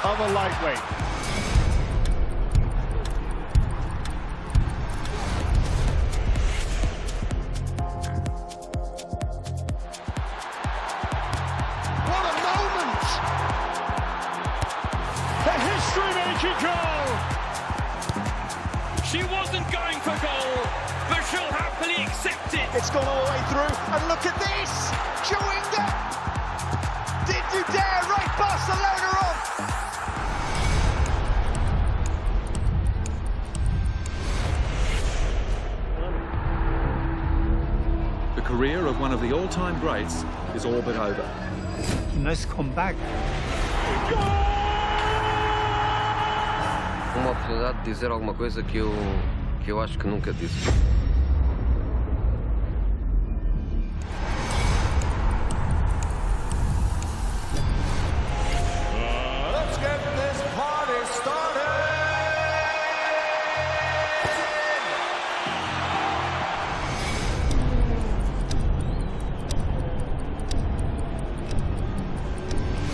of a lightweight. What a moment! The history-making goal! She wasn't going for goal, but she'll happily accept it. It's gone all the way through, and look at this! Chewinga! Did you dare write Barcelona off? The career of one of the all-time greats is all but over. Nice comeback. Uma oportunidade de dizer alguma coisa que eu acho que nunca disse. Let's get this party started!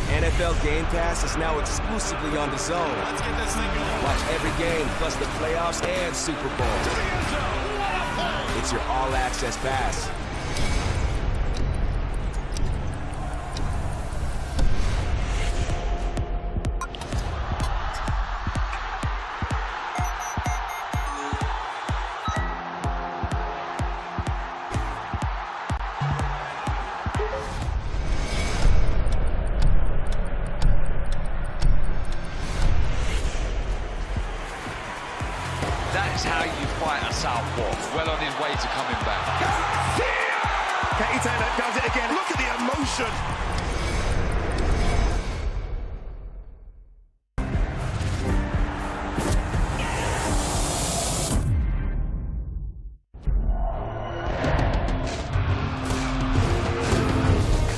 NFL Game Pass is now exclusively on DAZN. Let's get this thing going. Watch every game, plus the playoffs and Super Bowl. It's your all-access pass. That's how you fight a southpaw. Well on his way to coming back. Italia does it again. Look at the emotion.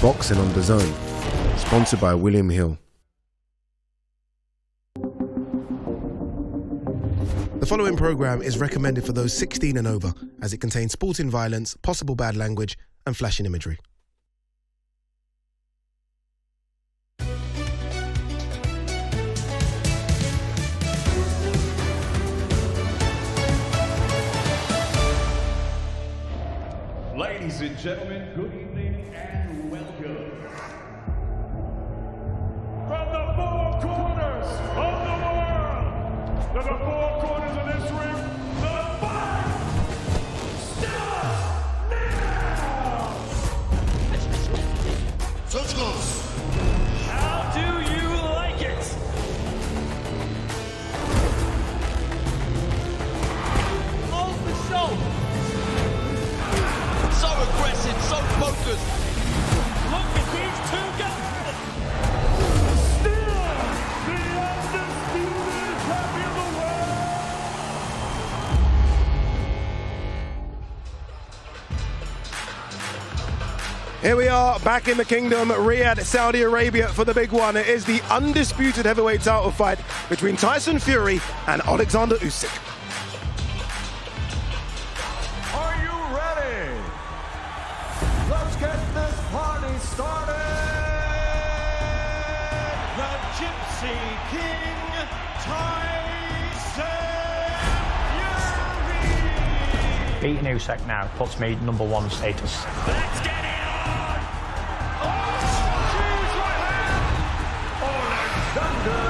Boxing on DAZN, sponsored by William Hill. The following program is recommended for those 16 and over, as it contains sporting violence, possible bad language, and flashing imagery. Ladies and gentlemen, good evening and welcome. From the four corners of the world, to the four corners of this ring, the fight starts now! How do you like it? On the show. So aggressive, so focused. Look at these two guys. Still the undisputed champion of the world! Here we are, back in the kingdom, Riyadh, Saudi Arabia, for the big one. It is the undisputed heavyweight title fight between Tyson Fury and Oleksandr Usyk. Are you ready? Let's get this party started! The Gypsy King, Tyson Fury! Beating Usyk now puts me #1 status. Let's get it on! Oh, jeez, right hand! Oleksandr!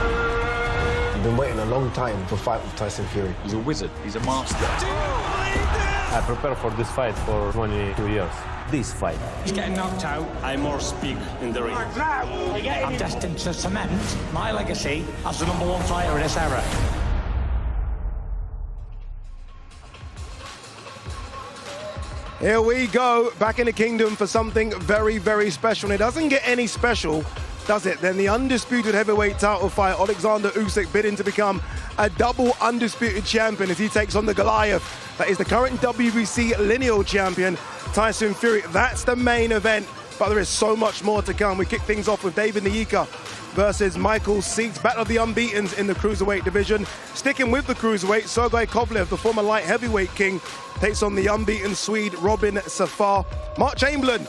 I've been waiting a long time to fight with Tyson Fury. He's a wizard, he's a master. Do you believe this? I prepared for this fight for 22 years. This fight. He's getting knocked out. I more speak in the ring. I'm destined to cement my legacy as the #1 fighter in this era. Here we go, back in the kingdom for something very, very special. And it doesn't get any special, does it? Then the undisputed heavyweight title fight, Oleksandr Usyk bidding to become a double undisputed champion as he takes on the Goliath. That is the current WBC lineal champion, Tyson Fury. That's the main event, but there is so much more to come. We kick things off with David Nyika versus Michael Seats, battle of the unbeatens in the cruiserweight division. Sticking with the cruiserweight, Sergey Kovalev, the former light heavyweight king, takes on the unbeaten Swede Robin Safar. Mark Chamberlain,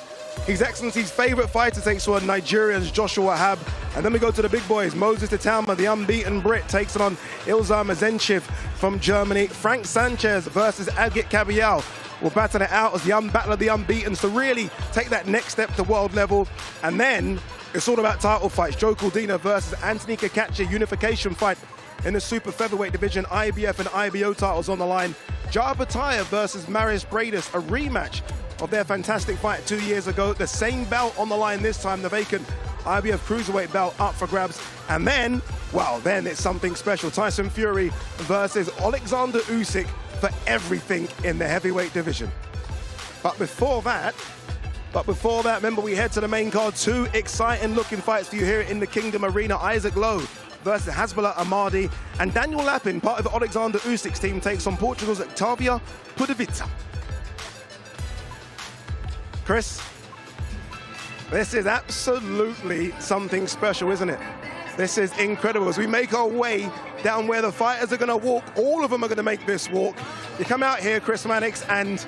His Excellency's favorite fighter takes on Nigerian's Joshua Hab. And then we go to the big boys. Moses Titama, the unbeaten Brit, takes on Ilzar Mazenchev from Germany. Frank Sanchez versus Agit Kabayel will battle it out as the battle of the unbeatens to really take that next step to world level. And then it's all about title fights. Joe Cordina versus Anthony Kakachi, unification fight in the super featherweight division. IBF and IBO titles on the line. Jar Bataya versus Marius Bradis, a rematch of their fantastic fight 2 years ago. The same belt on the line this time, the vacant IBF cruiserweight belt up for grabs. And then, well, then it's something special. Tyson Fury versus Oleksandr Usyk for everything in the heavyweight division. But before that, remember, we head to the main card. Two exciting looking fights for you here in the Kingdom Arena. Isaac Lowe versus Hasbulla Ahmadi, and Daniel Lapin, part of the Oleksandr Usyk's team, takes on Portugal's Octavia Pavita. Chris, this is absolutely something special, isn't it? This is incredible. As we make our way down where the fighters are going to walk, all of them are going to make this walk. You come out here, Chris Mannix, and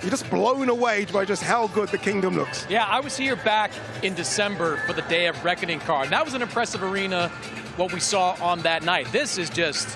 you're just blown away by just how good the Kingdom looks. Yeah, I was here back in December for the Day of Reckoning card. That was an impressive arena, what we saw on that night. This is just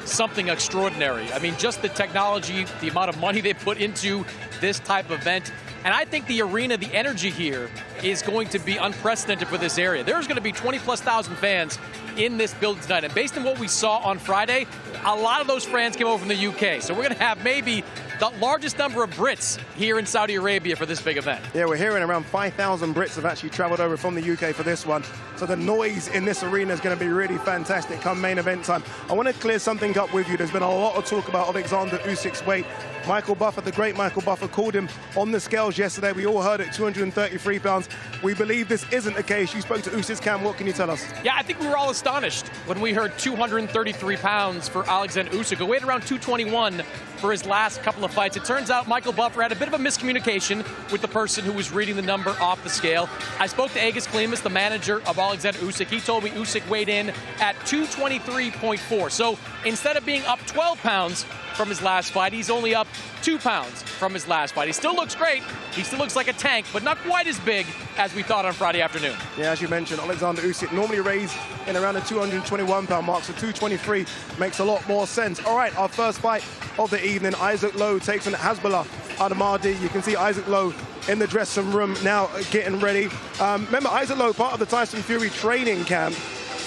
something extraordinary. I mean, just the technology, the amount of money they put into this type of event. And I think the arena, the energy here is going to be unprecedented for this area. There's going to be 20,000+ fans in this building tonight. And based on what we saw on Friday, a lot of those fans came over from the UK. So we're going to have maybe the largest number of Brits here in Saudi Arabia for this big event. Yeah, we're hearing around 5,000 Brits have actually traveled over from the UK for this one. So the noise in this arena is going to be really fantastic come main event time. I want to clear something up with you. There's been a lot of talk about Oleksandr Usyk's weight. Michael Buffer, the great Michael Buffer, called him on the scales yesterday. We all heard it, 233 pounds. We believe this isn't the case. You spoke to Usyk's camp. What can you tell us? Yeah, I think we were all astonished when we heard 233 pounds for Oleksandr Usyk, who weighed around 221 for his last couple of fights. It turns out Michael Buffer had a bit of a miscommunication with the person who was reading the number off the scale. I spoke to Agus Klimas, the manager of Oleksandr Usyk. He told me Usyk weighed in at 223.4. So instead of being up 12 pounds from his last fight, he's only up 2 pounds from his last fight. He still looks great. He still looks like a tank, but not quite as big as we thought on Friday afternoon. Yeah, as you mentioned, Oleksandr Usyk normally raised in around the 221-pound mark, so 223 makes a lot more sense. All right, our first fight of the evening, Isaac Lowe takes on Hasbulla Ahmadi. You can see Isaac Lowe in the dressing room now getting ready. Remember, Isaac Lowe, part of the Tyson Fury training camp,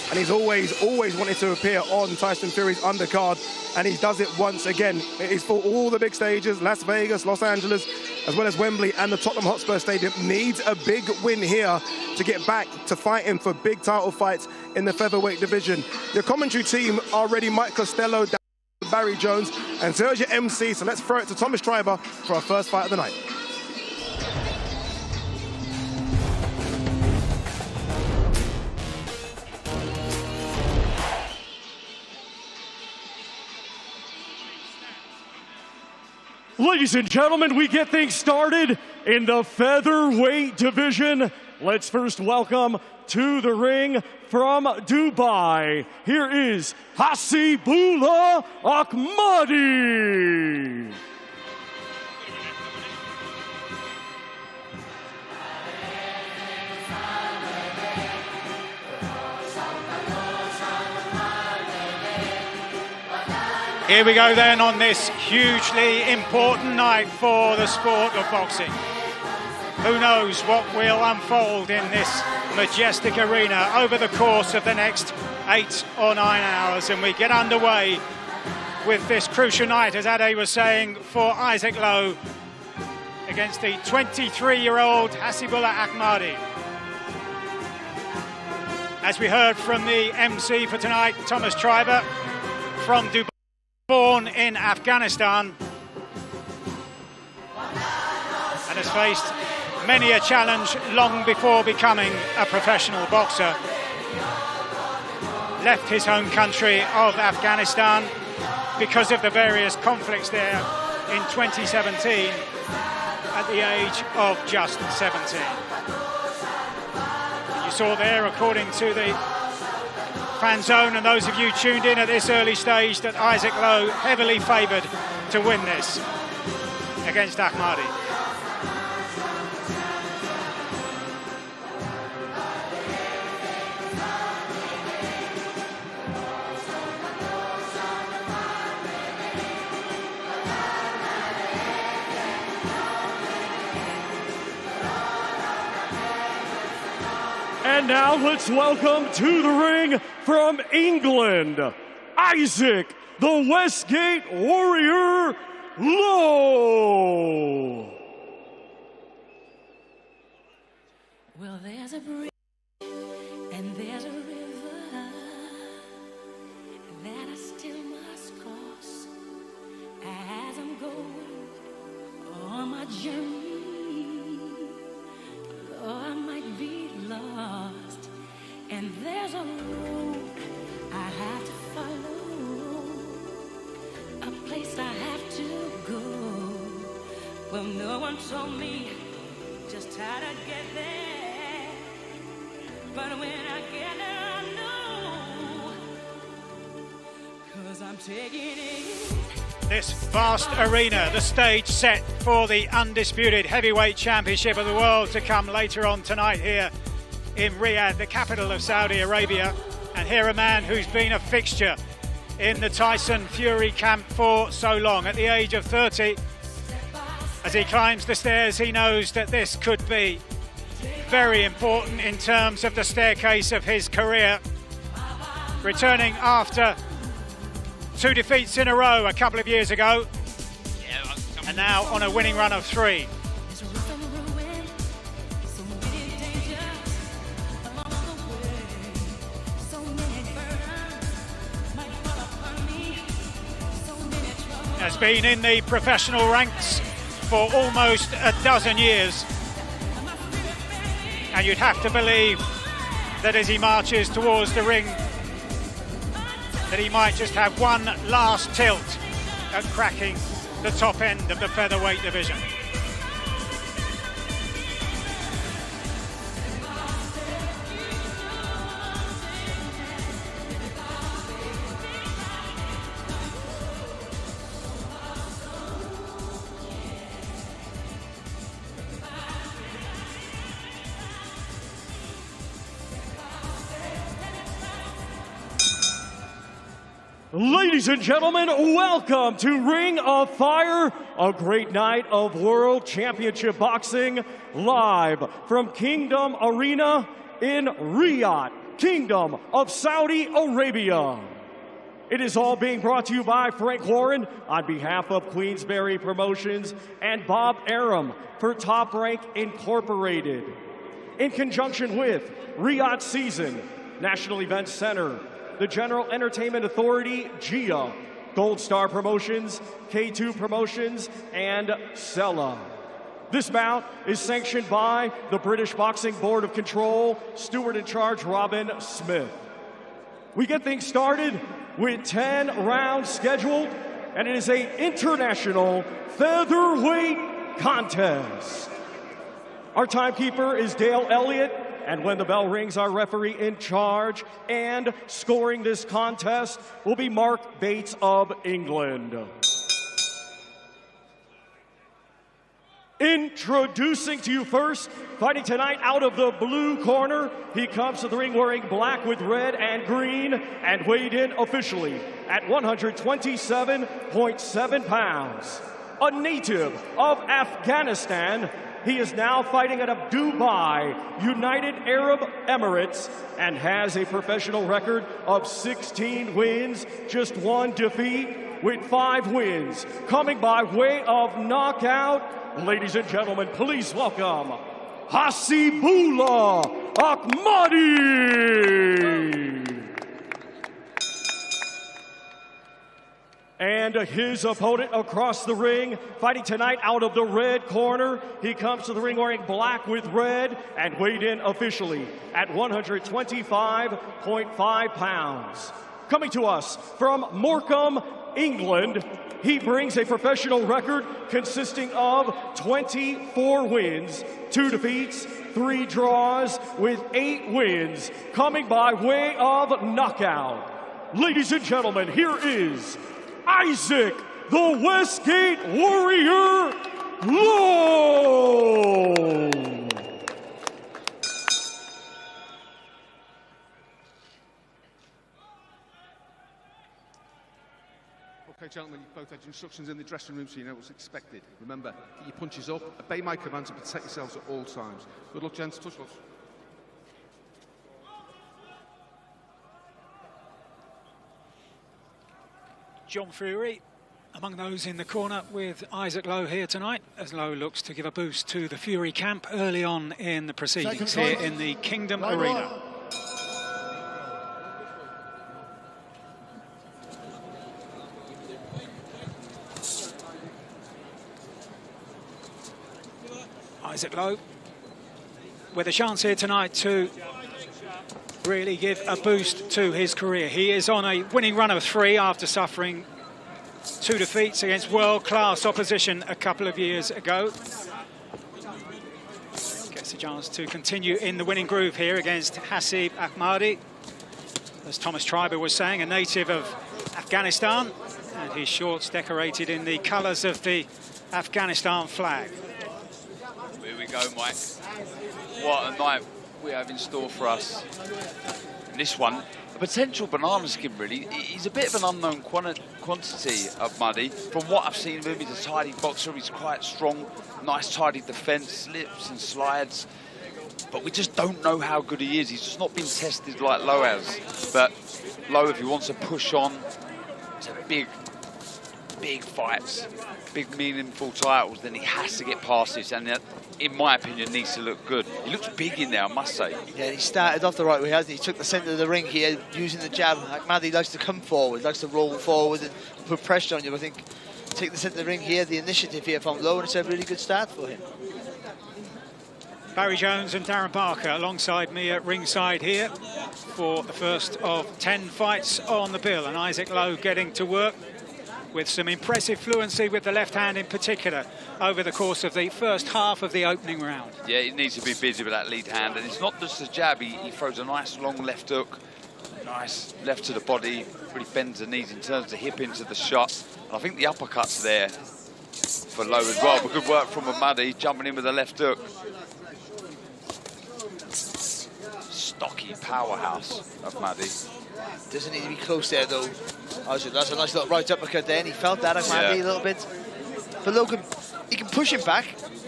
and he's always wanted to appear on Tyson Fury's undercard, and he does it once again. It is for all the big stages, Las Vegas, Los Angeles, as well as Wembley and the Tottenham Hotspur Stadium. Needs a big win here to get back to fighting for big title fights in the featherweight division. The commentary team are ready: Mike Costello, Barry Jones, and Sergio MC. So let's throw it to Thomas Schreiber for our first fight of the night. Ladies and gentlemen, we get things started in the featherweight division. Let's first welcome to the ring from Dubai. Here is Hasbulla Ahmadi. Here we go then on this hugely important night for the sport of boxing. Who knows what will unfold in this majestic arena over the course of the next 8 or 9 hours. And we get underway with this crucial night, as Ade was saying, for Isaac Lowe against the 23-year-old Hasbulla Ahmadi. As we heard from the MC for tonight, Thomas Schreiber, from Dubai. Born in Afghanistan and has faced many a challenge long before becoming a professional boxer. Left his home country of Afghanistan because of the various conflicts there in 2017 at the age of just 17. You saw there, according to the fan zone and those of you tuned in at this early stage, that Isaac Lowe heavily favoured to win this against Ahmadi. And now let's welcome to the ring from England, Isaac, the Westgate Warrior, Lowe. Well, there's a bridge and there's a river that I still must cross as I'm going on my journey. Oh, I might be lost, and there's a road I have to follow, a place I have to go. Well, no one told me just how to get there, but when I get there, I know, 'cause I'm taking it. This vast arena, the stage set for the undisputed heavyweight championship of the world to come later on tonight here in Riyadh, the capital of Saudi Arabia. And here a man who's been a fixture in the Tyson Fury camp for so long. At the age of 30, as he climbs the stairs, he knows that this could be very important in terms of the staircase of his career. Returning after 2 defeats in a row a couple of years ago, and now on a winning run of 3. Has been in the professional ranks for almost a dozen years, and you'd have to believe that as he marches towards the ring, that he might just have one last tilt at cracking the top end of the featherweight division. Ladies and gentlemen, welcome to Ring of Fire, a great night of World Championship Boxing, live from Kingdom Arena in Riyadh, Kingdom of Saudi Arabia. It is all being brought to you by Frank Warren on behalf of Queensberry Promotions and Bob Arum for Top Rank Incorporated. In conjunction with Riyadh Season, National Events Center, the General Entertainment Authority, GIA, Gold Star Promotions, K2 Promotions, and Sella. This bout is sanctioned by the British Boxing Board of Control, Steward in Charge Robin Smith. We get things started with 10 rounds scheduled, and it is an international featherweight contest. Our timekeeper is Dale Elliott. And when the bell rings, our referee in charge and scoring this contest will be Mark Bates of England. Introducing to you first, fighting tonight out of the blue corner, he comes to the ring wearing black with red and green and weighed in officially at 127.7 pounds. A native of Afghanistan, he is now fighting out of Dubai, United Arab Emirates, and has a professional record of 16 wins, just 1 defeat, with 5 wins. Coming by way of knockout, ladies and gentlemen, please welcome Hasibullah Ahmadi. And his opponent across the ring, fighting tonight out of the red corner. He comes to the ring wearing black with red and weighed in officially at 125.5 pounds. Coming to us from Morecambe, England, he brings a professional record consisting of 24 wins, 2 defeats, 3 draws, with 8 wins, coming by way of knockout. Ladies and gentlemen, here is Isaac, the Westgate Warrior, Lowe. Okay, gentlemen, you both had instructions in the dressing room, so you know what's expected. Remember, get your punches up, obey my commands, and protect yourselves at all times. Good luck, gents. Touch gloves. John Fury among those in the corner with Isaac Lowe here tonight, as Lowe looks to give a boost to the Fury camp early on in the proceedings here in the Kingdom Arena. Isaac Lowe with a chance here tonight to really give a boost to his career. He is on a winning run of 3 after suffering 2 defeats against world-class opposition a couple of years ago. Gets a chance to continue in the winning groove here against Hasib Ahmadi. As Thomas Treiber was saying, a native of Afghanistan, and his shorts decorated in the colours of the Afghanistan flag. Here we go, Mike. What a night we have in store for us. And this one, a potential banana skin, really. He's a bit of an unknown quantity of Ahmadi. From what I've seen of him, he's a tidy boxer. He's quite strong, nice tidy defence, slips and slides. But we just don't know how good he is. He's just not been tested like Lowe has. But Lowe, if he wants to push on to big fights, big meaningful titles, then he has to get past this. And in my opinion, needs to look good. He looks big in there, I must say. Yeah, he started off the right way, hasn't he? He took the centre of the ring here, using the jab. Ahmadi likes to come forward, likes to roll forward and put pressure on you. I think take the centre of the ring here, the initiative here from Lowe, and it's a really good start for him. Barry Jones and Darren Parker alongside me at ringside here for the first of 10 fights on the bill, and Isaac Lowe getting to work with some impressive fluency with the left hand in particular over the course of the first half of the opening round. Yeah, he needs to be busy with that lead hand, and it's not just a jab. He throws a nice long left hook, nice left to the body, really bends the knees and turns the hip into the shot. And I think the uppercut's there for Lowe as well, but good work from Ahmadi, jumping in with the left hook. Stocky powerhouse of Ahmadi. Doesn't need to be close there though. That's a nice little right uppercut there, and he felt that Ahmadi a little bit. But Lowe he can push him back,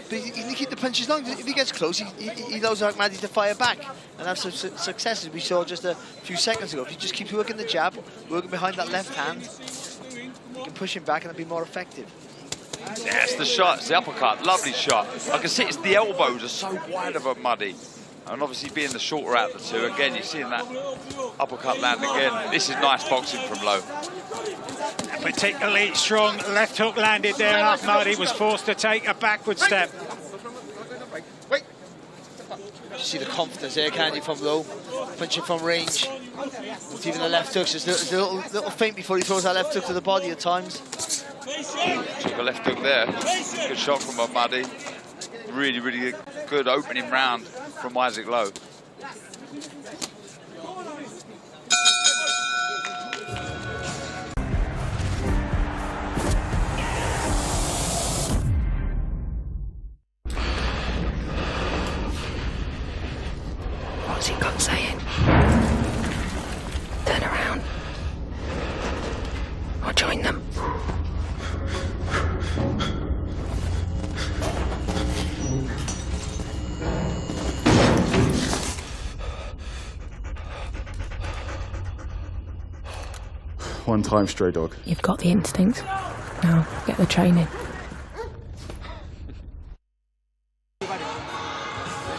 but he can keep the punches long. If he gets close, he allows Ahmadi to fire back and have some successes we saw just a few seconds ago. If he just keeps working the jab, working behind that left hand, he can push him back and it'll be more effective. Yeah, it's the shot, it's the uppercut, lovely shot. I can see it's the elbows are so wide of Ahmadi. And obviously being the shorter out of the two, again, you're seeing that uppercut land again. This is nice boxing from Lowe. A particularly strong left hook landed there, and Ahmadi was forced to take a backward step. You see the confidence there, can't you, from Lowe? Punching from range. With even the left hooks, there's a little feint before he throws that left hook to the body at times. Took a left hook there. Good shot from Ahmadi. Really, really good opening round from Isaac Lowe. What's he got saying? Turn around. Or join them. One time, stray dog. You've got the instinct. Now, get the training. They're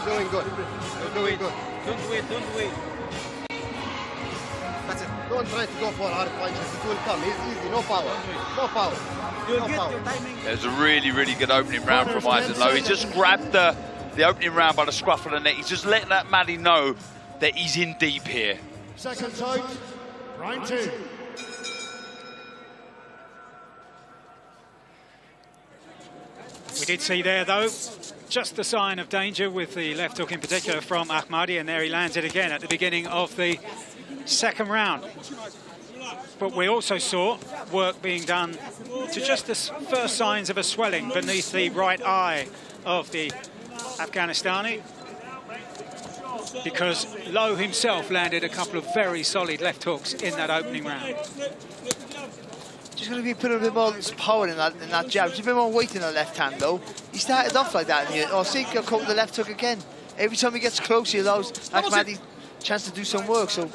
doing good. They're doing good. Don't wait. That's it. Don't try to go for hard punches. It will come. It's easy. No power. No power. You'll get your timing. There's a really, really good opening round from Isaac Lowe. He just grabbed the opening round by the scruff of the neck. He's just letting that Ahmadi know that he's in deep here. Second time, round 2. We did see there, though, just the sign of danger with the left hook in particular from Ahmadi, and there he lands it again at the beginning of the second round. But we also saw work being done to just the first signs of a swelling beneath the right eye of the Afghanistani, because Lowe himself landed a couple of very solid left hooks in that opening round. Just going to be putting a bit more power in that jab. Just a bit more weight in the left hand, though. He started off like that, and see, he'll come with the left hook again. Every time he gets close, he allows Ahmadi a chance to do some work. So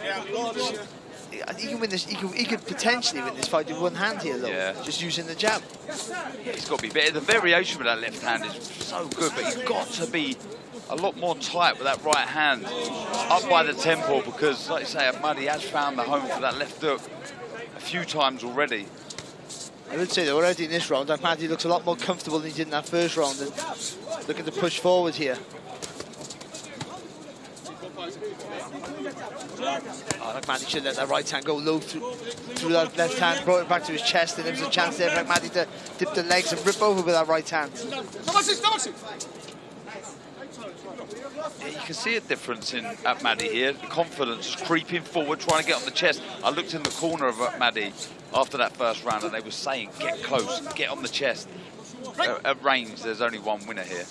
he can win this. He could potentially win this fight with one hand here, though. Yeah. Just using the jab. Yeah, he's got to be better. The variation with that left hand is so good, but he's got to be a lot more tight with that right hand up by the temple, because, like you say, Ahmadi has found the home for that left hook a few times already. I would say that already in this round, Ahmadi looks a lot more comfortable than he did in that first round, and looking to push forward here. Ahmadi should let that right hand go low through that left hand, brought it back to his chest, and there was a chance there for Ahmadi to dip the legs and rip over with that right hand. Yeah, you can see a difference in Ahmadi here. The confidence creeping forward, trying to get on the chest. I looked in the corner of Ahmadi after that first round, and they were saying, get close, get on the chest. At range, there's only one winner here.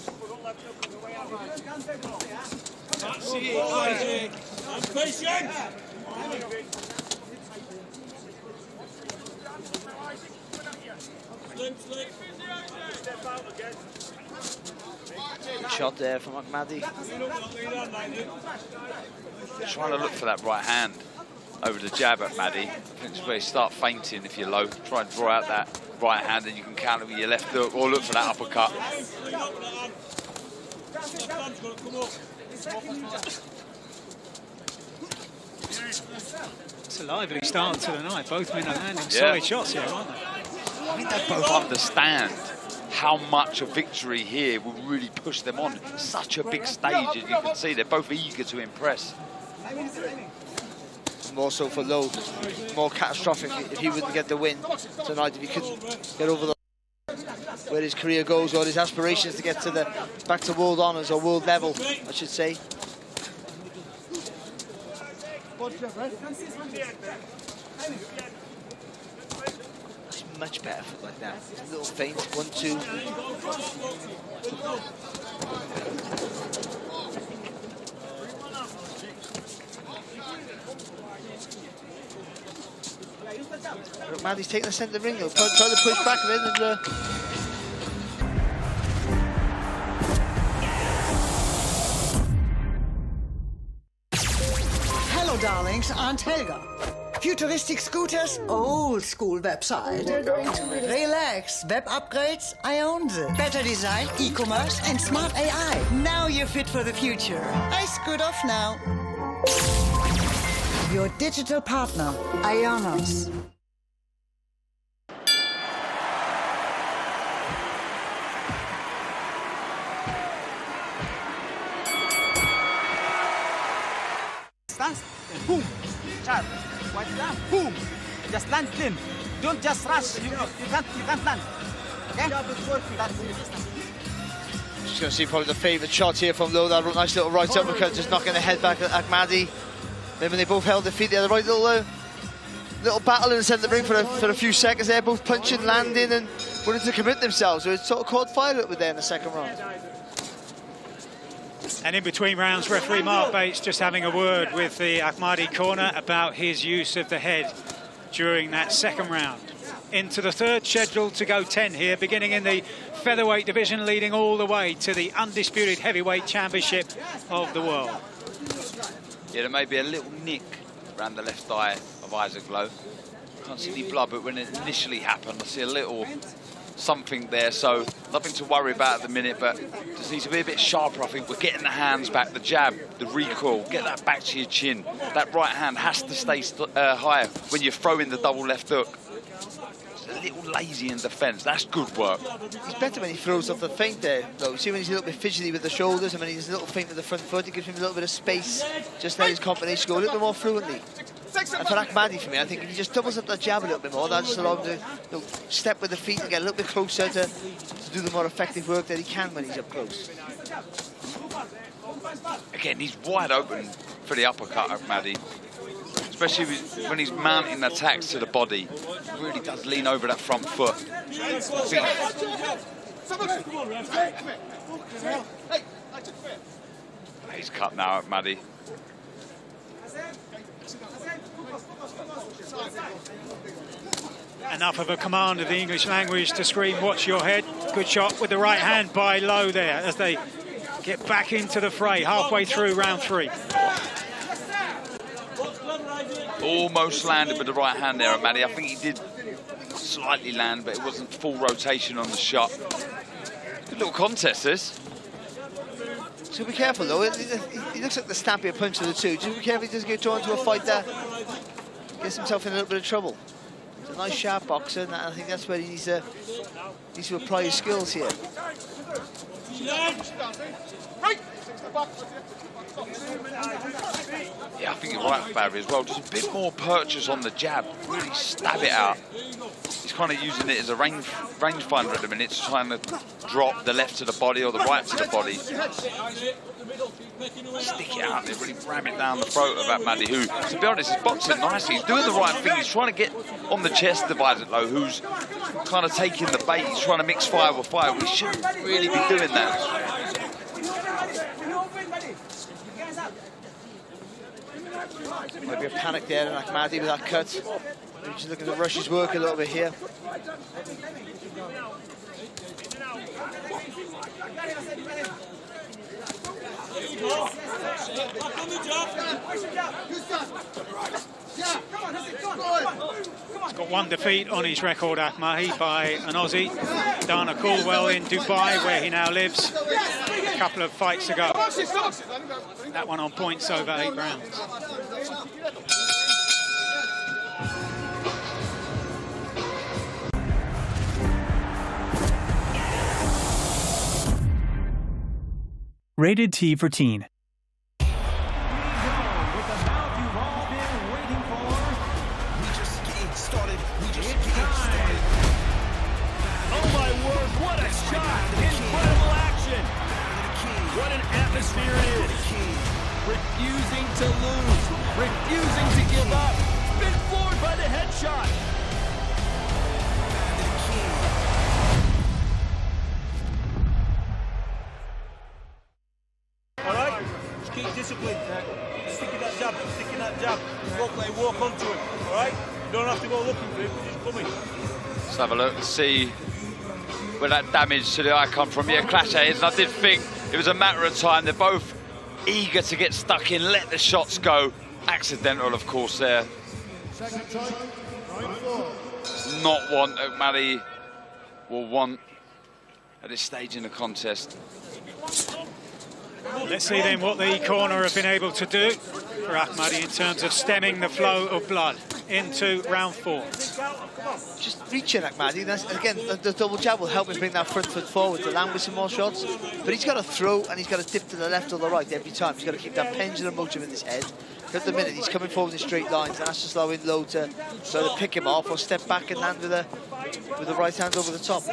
Good shot there from Ahmadi. Trying to look for that right hand over the jab at Ahmadi. I think it's where you start feinting if you're low. Try and draw out that right hand, and you can counter with your left hook, or look for that uppercut. It's a lively start to the night. Both men are landing solid shots here, aren't they? I think they both understand how much a victory here will really push them on. Such a big stage, as you can see. They're both eager to impress. More so for Lowe. More catastrophic if he wouldn't get the win tonight, if he couldn't get over where his career goes, or his aspirations to get to back to world honours, or world level, I should say. It's much better for like that. A little feint, 1-2. Ahmadi's taking the centre ring, he'll try to push back a bit, and Hello, darlings. Aunt Helga. Futuristic scooters, old school website. Relax, web upgrades, I own them. Better design, e-commerce, and smart AI. Now you're fit for the future. I scoot off now. Your digital partner, Ionos. Stance, boom, sharp, white down, boom. Just land clean. Don't just rush. You can't land. Okay? just going to see probably the favourite shot here from Lowe. That nice little right uppercut, just knocking the head back at Ahmadi. Then when they both held their feet, they had the right little battle in the centre of the ring for a few seconds there, both punching, landing, and wanting to commit themselves. So it sort of caught fire a little bit there in the second round. And in between rounds, referee Mark Bates just having a word with the Ahmadi corner about his use of the head during that second round. Into the third, scheduled to go 10 here, beginning in the featherweight division, leading all the way to the undisputed heavyweight championship of the world. Yeah, there may be a little nick around the left eye of Isaac Lowe. Can't see any blood, but when it initially happened, I see a little something there, so nothing to worry about at the minute, but just needs to be a bit sharper. I think we're getting the hands back, the jab, the recoil, get that back to your chin. That right hand has to stay higher when you're throwing the double left hook. Just a little lazy in defence, that's good work. He's better when he throws off the feint there, though. See when he's a little bit fidgety with the shoulders, and when he's a little feint with the front foot, it gives him a little bit of space, just let his combination go a little bit more fluently. And for Ahmadi, for me, I think if he just doubles up that jab a little bit more, that'll just allow him to step with the feet and get a little bit closer to do the more effective work that he can when he's up close. Again, he's wide open for the uppercut, Ahmadi. Especially when he's mounting attacks to the body. He really does lean over that front foot. He's cut now, Ahmadi. Enough of a command of the English language to scream, watch your head. Good shot with the right hand by Lowe there as they get back into the fray halfway through round 3. Almost landed with the right hand there, Ahmadi. I think he did slightly land, but it wasn't full rotation on the shot. Good little contest, this. So be careful, though. He looks like the stampier punch of the two. Just be careful he doesn't get drawn into a fight that gets himself in a little bit of trouble. He's a nice, sharp boxer, and I think that's where he needs to apply his skills here. Yeah, I think you're right, Barry, as well. Just a bit more purchase on the jab. Really stab it out. He's kind of using it as a rangefinder at the minute, trying to drop the left to the body or the right to the body. Stick it out there, really ram it down the throat of Ahmadi, who, to be honest, is boxing nicely. He's doing the right thing. He's trying to get on the chest divided Lowe, who's kind of taking the bait. He's trying to mix fire with fire. We shouldn't really be doing that. Might be a panic there in Ahmadi with that cut. Maybe just looking to rush his work a little bit here. He's got one defeat on his record, Ahmadi, by an Aussie, Dana Caldwell, in Dubai, where he now lives, a couple of fights ago. That one on points over 8 rounds. Rated T for teen. Atmosphere is refusing to lose, refusing to give up. Been floored by the headshot. All right, just keep discipline. Sticking that jab, walk onto him. All right, you don't have to go looking for him. He's coming. Let's have a look and see where that damage to the eye come from. Yeah, clash heads. And I did think it was a matter of time. They're both eager to get stuck in, let the shots go. Accidental, of course, there. It's not one Ahmadi will want at this stage in the contest. Let's see then what the corner have been able to do for Ahmadi in terms of stemming the flow of blood into round 4. Just reaching Ahmadi. Again, the double jab will help him bring that front foot forward to land with some more shots. But he's got to throw and he's got to dip to the left or the right every time. He's got to keep that pendulum motion in his head. At the minute, he's coming forward in straight lines, and that's just allowing Lowe to sort of pick him off or step back and land with the right hand over the top.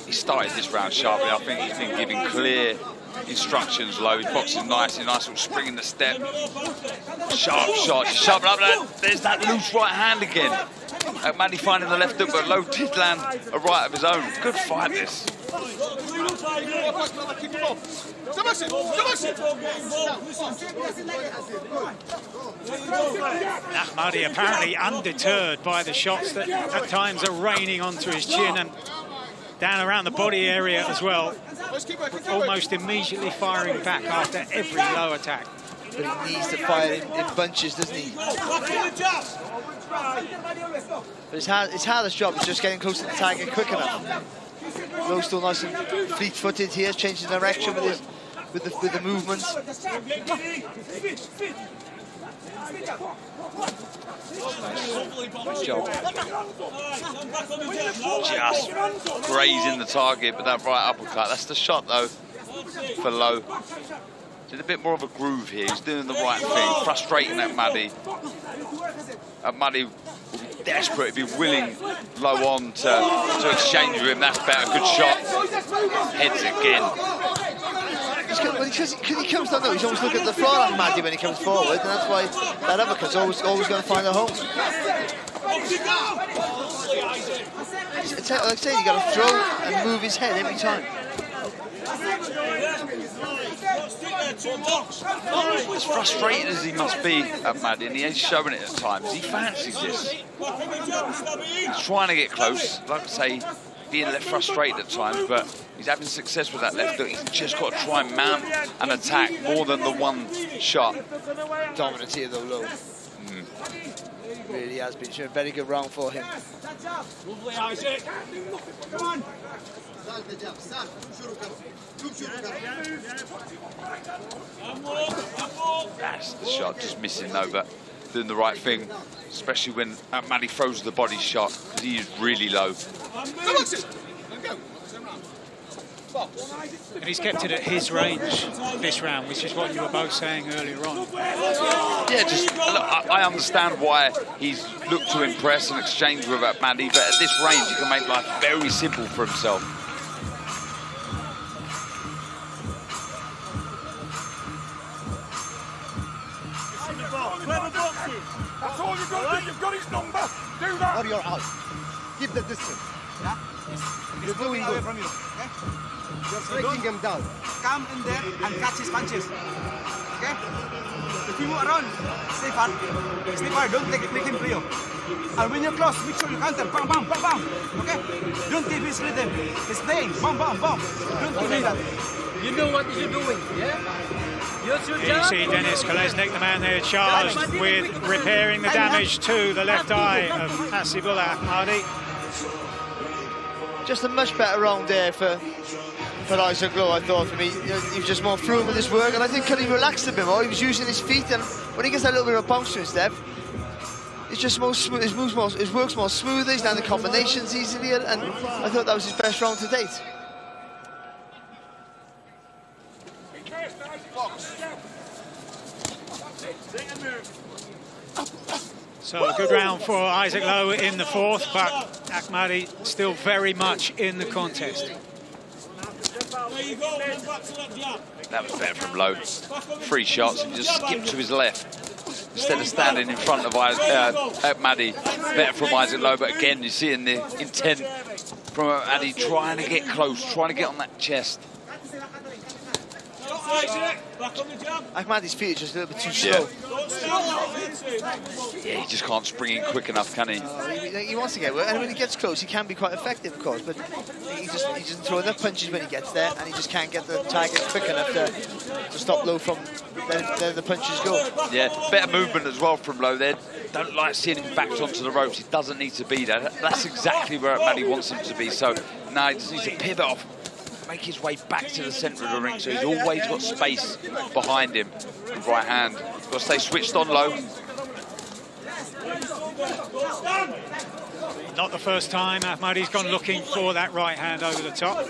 He started this round sharply. I think he's been giving clear instructions, Lowe. He's boxing nicely, nice little spring in the step. Sharp shot, just sharpen up that. There's that loose right hand again. Ahmadi finding the left hook, but Lowe did land a right of his own. Good fight, this. Ahmadi apparently undeterred by the shots that at times are raining onto his chin and down around the body area as well, almost immediately firing back after every low attack. But he needs to fire in bunches, doesn't he? But his hardest job is just getting close to the target quick enough. Lowe's still nice and fleet-footed here, changing direction with the movements. Nice job. Just grazing the target with that right uppercut. That's the shot, though, for Lowe. Did a bit more of a groove here. He's doing the right thing, frustrating Ahmadi. Ahmadi will be desperate if he's willing Lowe on to exchange with him. That's better. Good shot. Heads again. Because he comes down, he's always looking at the floor, Ahmadi, when he comes forward, and that's why that uppercut's always going to find a home. It's like I say, you got to throw and move his head every time. As frustrated as he must be, Ahmadi, and he is showing it at times, he fancies this. He's trying to get close, like I say, being a little frustrated at times, but he's having success with that left hook. He's just got to try and mount an attack more than the one shot. Dominant here, though, Lowe. he has been. It's been a very good round for him. Lovely, Isaac. Come on. That's the shot, just missing though, but doing the right thing, especially when Ahmadi throws the body shot, because he is really low. And he's kept it at his range this round, which is what you were both saying earlier on. Yeah, just look, I understand why he's looked to impress and exchange with Ahmadi, but at this range, he can make life very simple for himself. That's all you've got to do. You've got his number. Do that. Or you're out. Keep the distance. Yeah? You're doing good. From you. Okay? You're breaking him down. Come in there and catch his punches. Okay? If you move around, stay far. Stay far. Don't take him for you. And when you're close, make sure you counter. Bam, bam, bam, bam. Okay? Don't give his rhythm. He's playing. Bam, bam, bam. Don't give him that. You know what you're doing, yeah? You see Denis Kolesnik, the man there charged with repairing the damage to the left eye of Hasibullah Ahmadi. Just a much better round there for Isaac Lowe, I thought. For me, you know, he was just more fluent with his work, and I think he relaxed a bit more. He was using his feet, and when he gets that little bit of bounce to his step, it's just more smooth. His work's more smoother. He's down the combinations easily, and I thought that was his best round to date. So a good round for Isaac Lowe in the fourth, but Ahmadi still very much in the contest. That was better from Lowe. 3 shots and just skipped to his left instead of standing in front of Ahmadi. Better from Isaac Lowe, but again, you see in the intent from Ahmadi trying to get close, trying to get on that chest. Ahmadi's feet are just a little bit too slow. Yeah, he just can't spring in quick enough, can he? He wants to get work, and when he gets close, he can be quite effective, of course, but he doesn't throw enough punches when he gets there, and he just can't get the target quick enough to stop Lowe from letting the punches go. Yeah, better movement as well from Lowe there. Don't like seeing him backed onto the ropes. He doesn't need to be there. That's exactly where Ahmadi wants him to be. So now he just needs to pivot off, make his way back to the centre of the ring, so he's always got space behind him with right hand. Got to stay switched on Low. Not the first time Ahmadi's gone looking for that right hand over the top.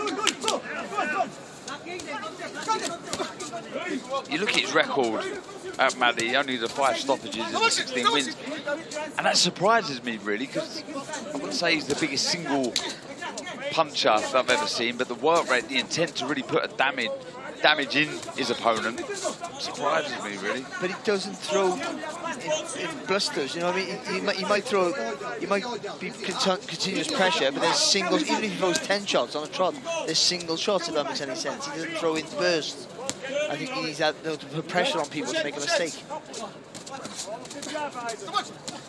You look at his record, Ahmadi, only the 5 stoppages and the 16 wins. And that surprises me, really, because I wouldn't say he's the biggest single puncher I've ever seen, but the work rate, the intent to really put a damage in his opponent surprises me, really. But he doesn't throw in blusters, you know what I mean? He might be continuous pressure, but there's singles. Even if he throws 10 shots on a trot, there's single shots, if that makes any sense. He doesn't throw in bursts. I think he needs that, to put pressure on people to make a mistake.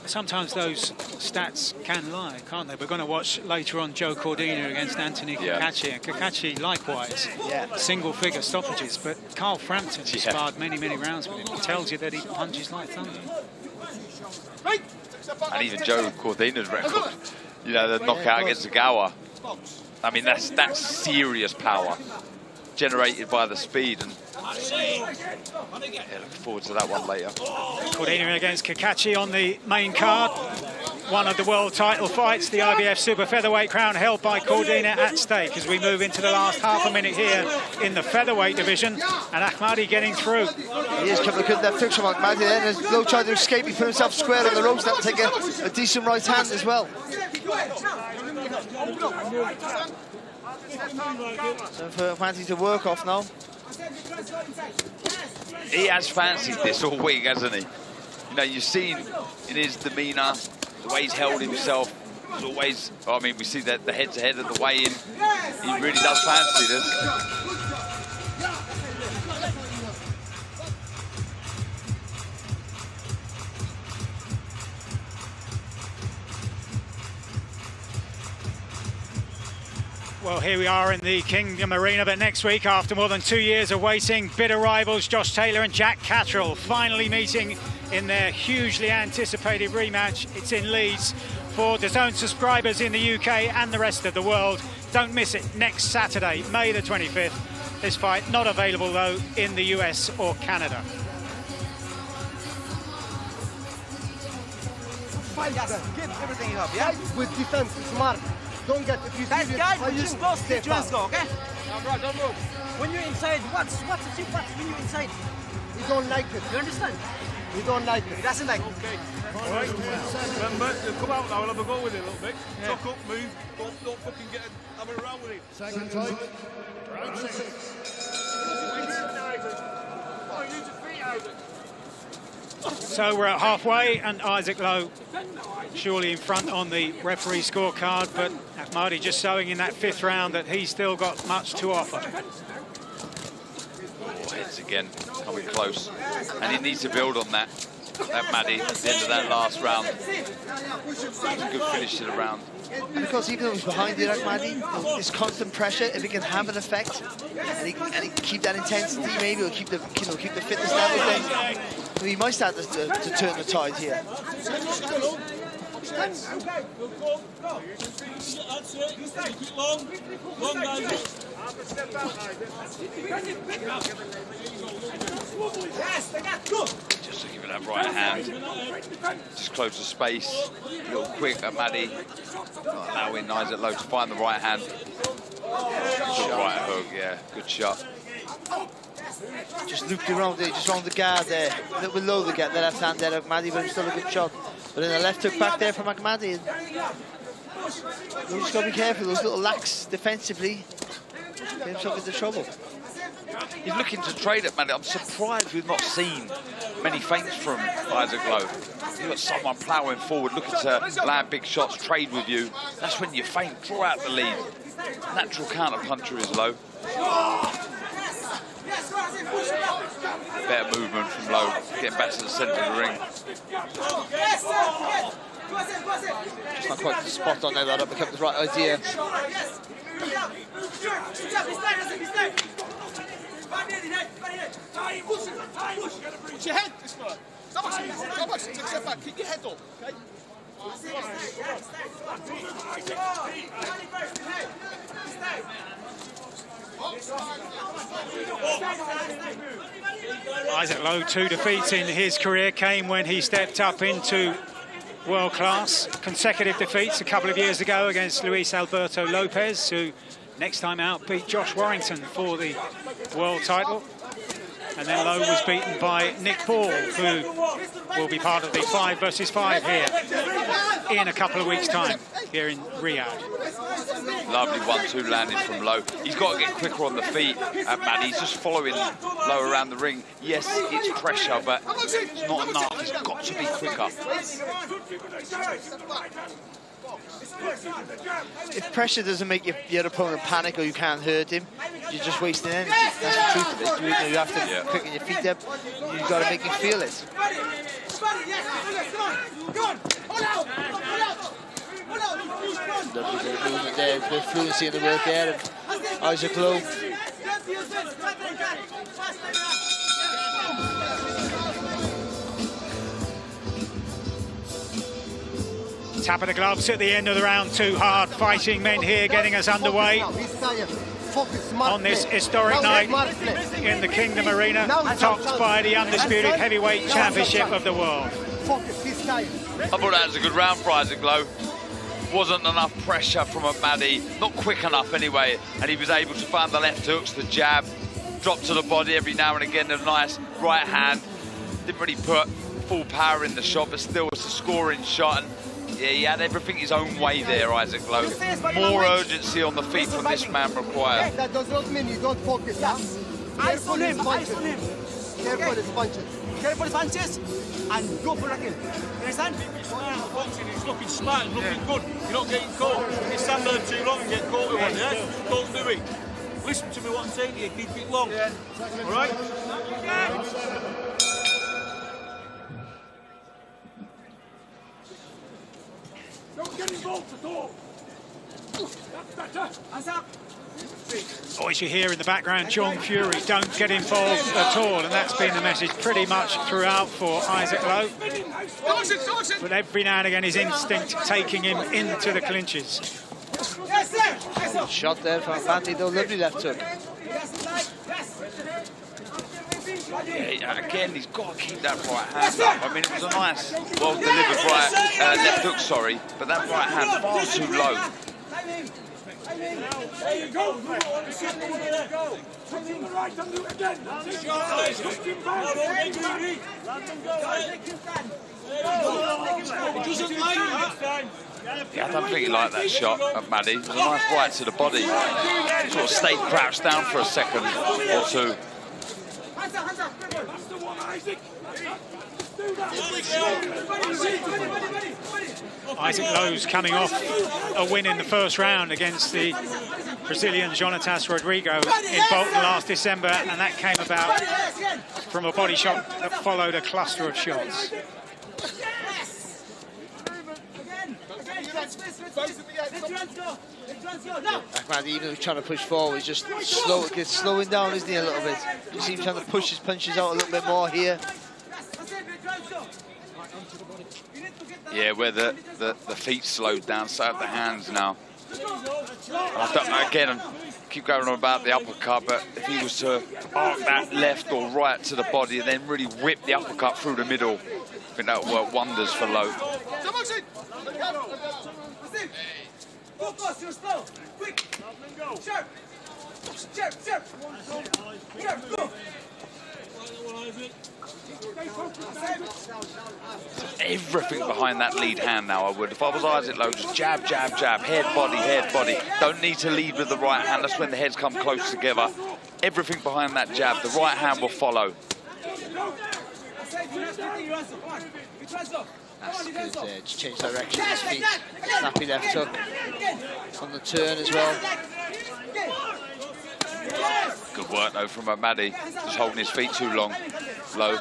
Sometimes those stats can lie, can't they? We're going to watch later on Joe Cordina against Anthony Cacace, and Cacace likewise, single-figure stoppages, but Carl Frampton sparred many, many rounds with him. It tells you that he punches like thunder. And even Joe Cordina's record, you know, the knockout against Agawa, I mean, that's serious power generated by the speed, and looking forward to that one later. Cordina against Cacace on the main card. One of the world title fights, the IBF Super Featherweight crown held by Cordina at stake as we move into the last half a minute here in the featherweight division, and Ahmadi getting through. He is coming good left hooks from Ahmadi then, as Lowe tried to escape, he put himself square on the ropes, that will take a decent right hand as well. So for Ahmadi to work off now. He has fancied this all week, hasn't he? You know, you've seen in his demeanour, the way he's held himself. He's always, I mean, we see that the head-to-head at the weigh-in. He really does fancy this. Well, here we are in the Kingdom Arena, but next week, after more than 2 years of waiting, bitter rivals Josh Taylor and Jack Catterall finally meeting in their hugely anticipated rematch. It's in Leeds for DAZN subscribers in the UK and the rest of the world. Don't miss it next Saturday, May the 25th. This fight not available, though, in the US or Canada. Just give everything up, yeah? With defense, smart. Don't get if you That see guy it, will just go straight to us, okay? Don't move. When you're inside, what's the chip? What's when you're inside? You don't like it. You understand? You don't like it. He doesn't like it. Okay. All right. Remember, come out now and have a go with it a little bit. Tuck up, move. Don't fucking get having around with it. Second time. Round 6. Oh, use your feet, Isaac. So we're at halfway, and Isaac Lowe surely in front on the referee scorecard, but Ahmadi just showing in that 5th round that he's still got much to offer. Oh, heads again, coming close. And he needs to build on that Ahmadi at the end of that last round. It was a good finish to the round. Because even though he's behind it, Ahmadi, this constant pressure, if it can have an effect, and he can keep that intensity, maybe, or keep the fitness level thing, he might start to turn the tide here. That's it. Keep long. Long, guys. Just looking for that right hand. Just close the space. A little quick, Ahmadi. Not allowing Isaac Lowe to find the right hand. Good right hook, yeah. Good shot. Just looped around there, just on the guard there. A little bit low to get the left hand there, Ahmadi, but it's still a good shot. But then the left hook back there from Ahmadi. You just got to be careful, those little lacks defensively. Get himself into trouble. He's looking to trade at Ahmadi. I'm surprised we've not seen many feints from Isaac Lowe. You've got someone ploughing forward, looking to land big shots, trade with you. That's when you feint, draw out the lead. Natural counter-puncher is Lowe. Better movement from Lowe, getting back to the centre of the ring. Just not quite spot on there, that uppercut was the right idea. Put your head this way. Go back, take a step back, keep your head up, okay? Isaac Lowe, 2 defeats in his career came when he stepped up into world class. Consecutive defeats a couple of years ago against Luis Alberto Lopez, who next time out beat Josh Warrington for the world title. And then Lowe was beaten by Nick Paul, who will be part of the 5 versus 5 here in a couple of weeks' time here in Riyadh. Lovely 1-2 landing from Lowe. He's got to get quicker on the feet, Ahmadi. He's just following Lowe around the ring. Yes, it's pressure, but it's not enough. He's got to be quicker. If pressure doesn't make your opponent panic or you can't hurt him, you're just wasting energy. That's the truth of it. You have to quicken your feet up. You've got to make him feel it. There's a bit of fluency in the work there of Isaac Lowe. Tap of the gloves at the end of the round. 2 hard fighting men here getting us underway on this historic night in the Kingdom Arena, topped by the undisputed heavyweight championship of the world. I thought that was a good round for Isaac Lowe. Wasn't enough pressure from Ahmadi, not quick enough anyway, and he was able to find the left hooks, the jab, drop to the body every now and again, a nice right hand. Didn't really put full power in the shot, but still was a scoring shot. And yeah, he had everything his own way there, Isaac Lowe. More urgency on the feet from this man required. That does not mean you don't focus. Careful his punches. Careful his punches. Careful his punches and go for a kill. Understand? Boxing, he's looking smart, he's looking good. You're not getting caught. You stand there too long and get caught with one, yeah? Don't do it. Listen to me what I'm saying to you, keep it long. All right? Don't get involved at all. Voice you hear in the background, John Fury, don't get involved at all, and that's been the message pretty much throughout for Isaac Lowe. But every now and again, his instinct taking him into the clinches. Shot there from Ahmadi, though, lovely left hook. Yeah, again, he's got to keep that right hand up. I mean, it was a nice, well-delivered left hook, sorry, but that right hand far too low. There you go. Yeah, I don't think he liked that shot of Maddie. It was a nice right to the body. Sort of stayed crouched down for a second or two. Isaac Lowe's coming off a win in the first round against the Brazilian Jonatas Rodrigo in Bolton last December, and that came about from a body shot that followed a cluster of shots. Ahmadi, even though he's trying to push forward, he's just slowing down, isn't he, a little bit? You see him trying to push his punches out a little bit more here. Yeah, where the feet slowed down, so have the hands now. I don't know, again, I keep going on about the uppercut, but if he was to arc that left or right to the body and then really whip the uppercut through the middle, I think that would work wonders for Lowe. Everything behind that lead hand now, I would. If I was Isaac Lowe, just jab, jab, jab, head, body. Don't need to lead with the right hand. That's when the heads come close together. Everything behind that jab, the right hand will follow. That's good, just change direction with his feet. Snappy left hook on the turn as well. Good work though from Ahmadi, just holding his feet too long. Low.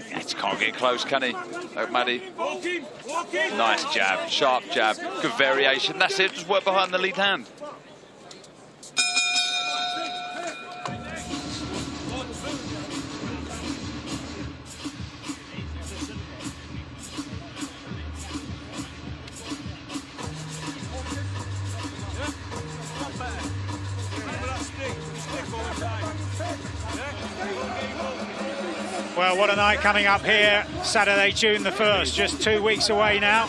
He just can't get close, can he? Ahmadi. Nice jab, sharp jab, good variation. That's it, just work behind the lead hand. Well, what a night coming up here, Saturday, June the 1st, just 2 weeks away now.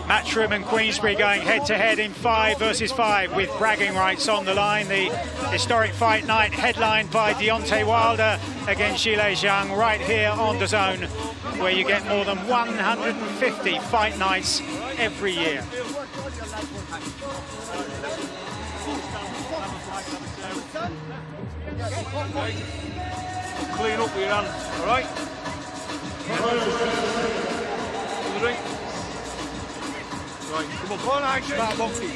Matchroom and Queensberry going head-to-head in 5 versus 5 with bragging rights on the line. The historic fight night headlined by Deontay Wilder against Gilles Zhang right here on DAZN, where you get more than 150 fight nights every year. Clean up with your hands, all right? Right, come on, start boxing.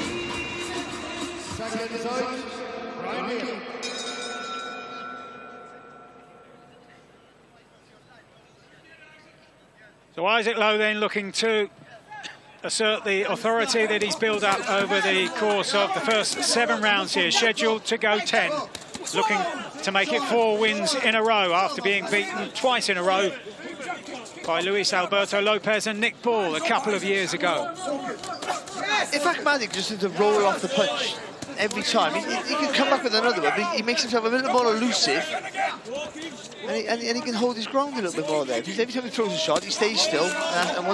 So Isaac Lowe then looking to assert the authority that he's built up over the course of the first 7 rounds here, scheduled to go 10. Looking to make it 4 wins in a row after being beaten twice in a row by Luis Alberto Lopez and Nick Ball a couple of years ago. If Ahmadi just had to roll off the punch every time, he can come back with another one, but he makes himself a little more elusive, and he can hold his ground a little bit more there. Because every time he throws a shot, he stays still, and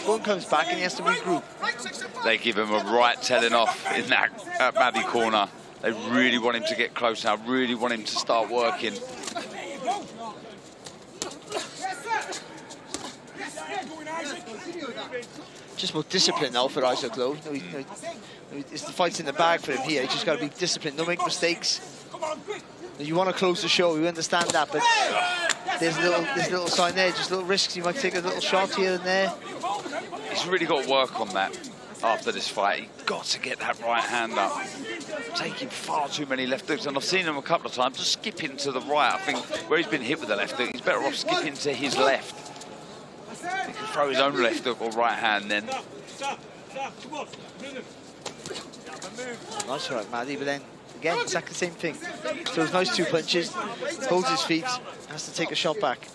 one comes back and he has to regroup. They give him a right telling off in that Ahmadi corner. They really want him to get close now, really want him to start working. Just more discipline now for Isaac Lowe. It's the fight's in the bag for him here. He's just got to be disciplined, don't make mistakes. You want to close the show, we understand that, but there's a little sign there, just little risks. You might take a little shot here and there. He's really got to work on that after this fight. He's got to get that right hand up. Taking far too many left hooks, and I've seen him a couple of times just skipping to the right. I think where he's been hit with the left hook, he's better off skipping to his left. He can throw his own left hook or right hand then. Nice for Ahmadi, but then again, exactly the same thing. Throws nice 2 punches, holds his feet, has to take a shot back.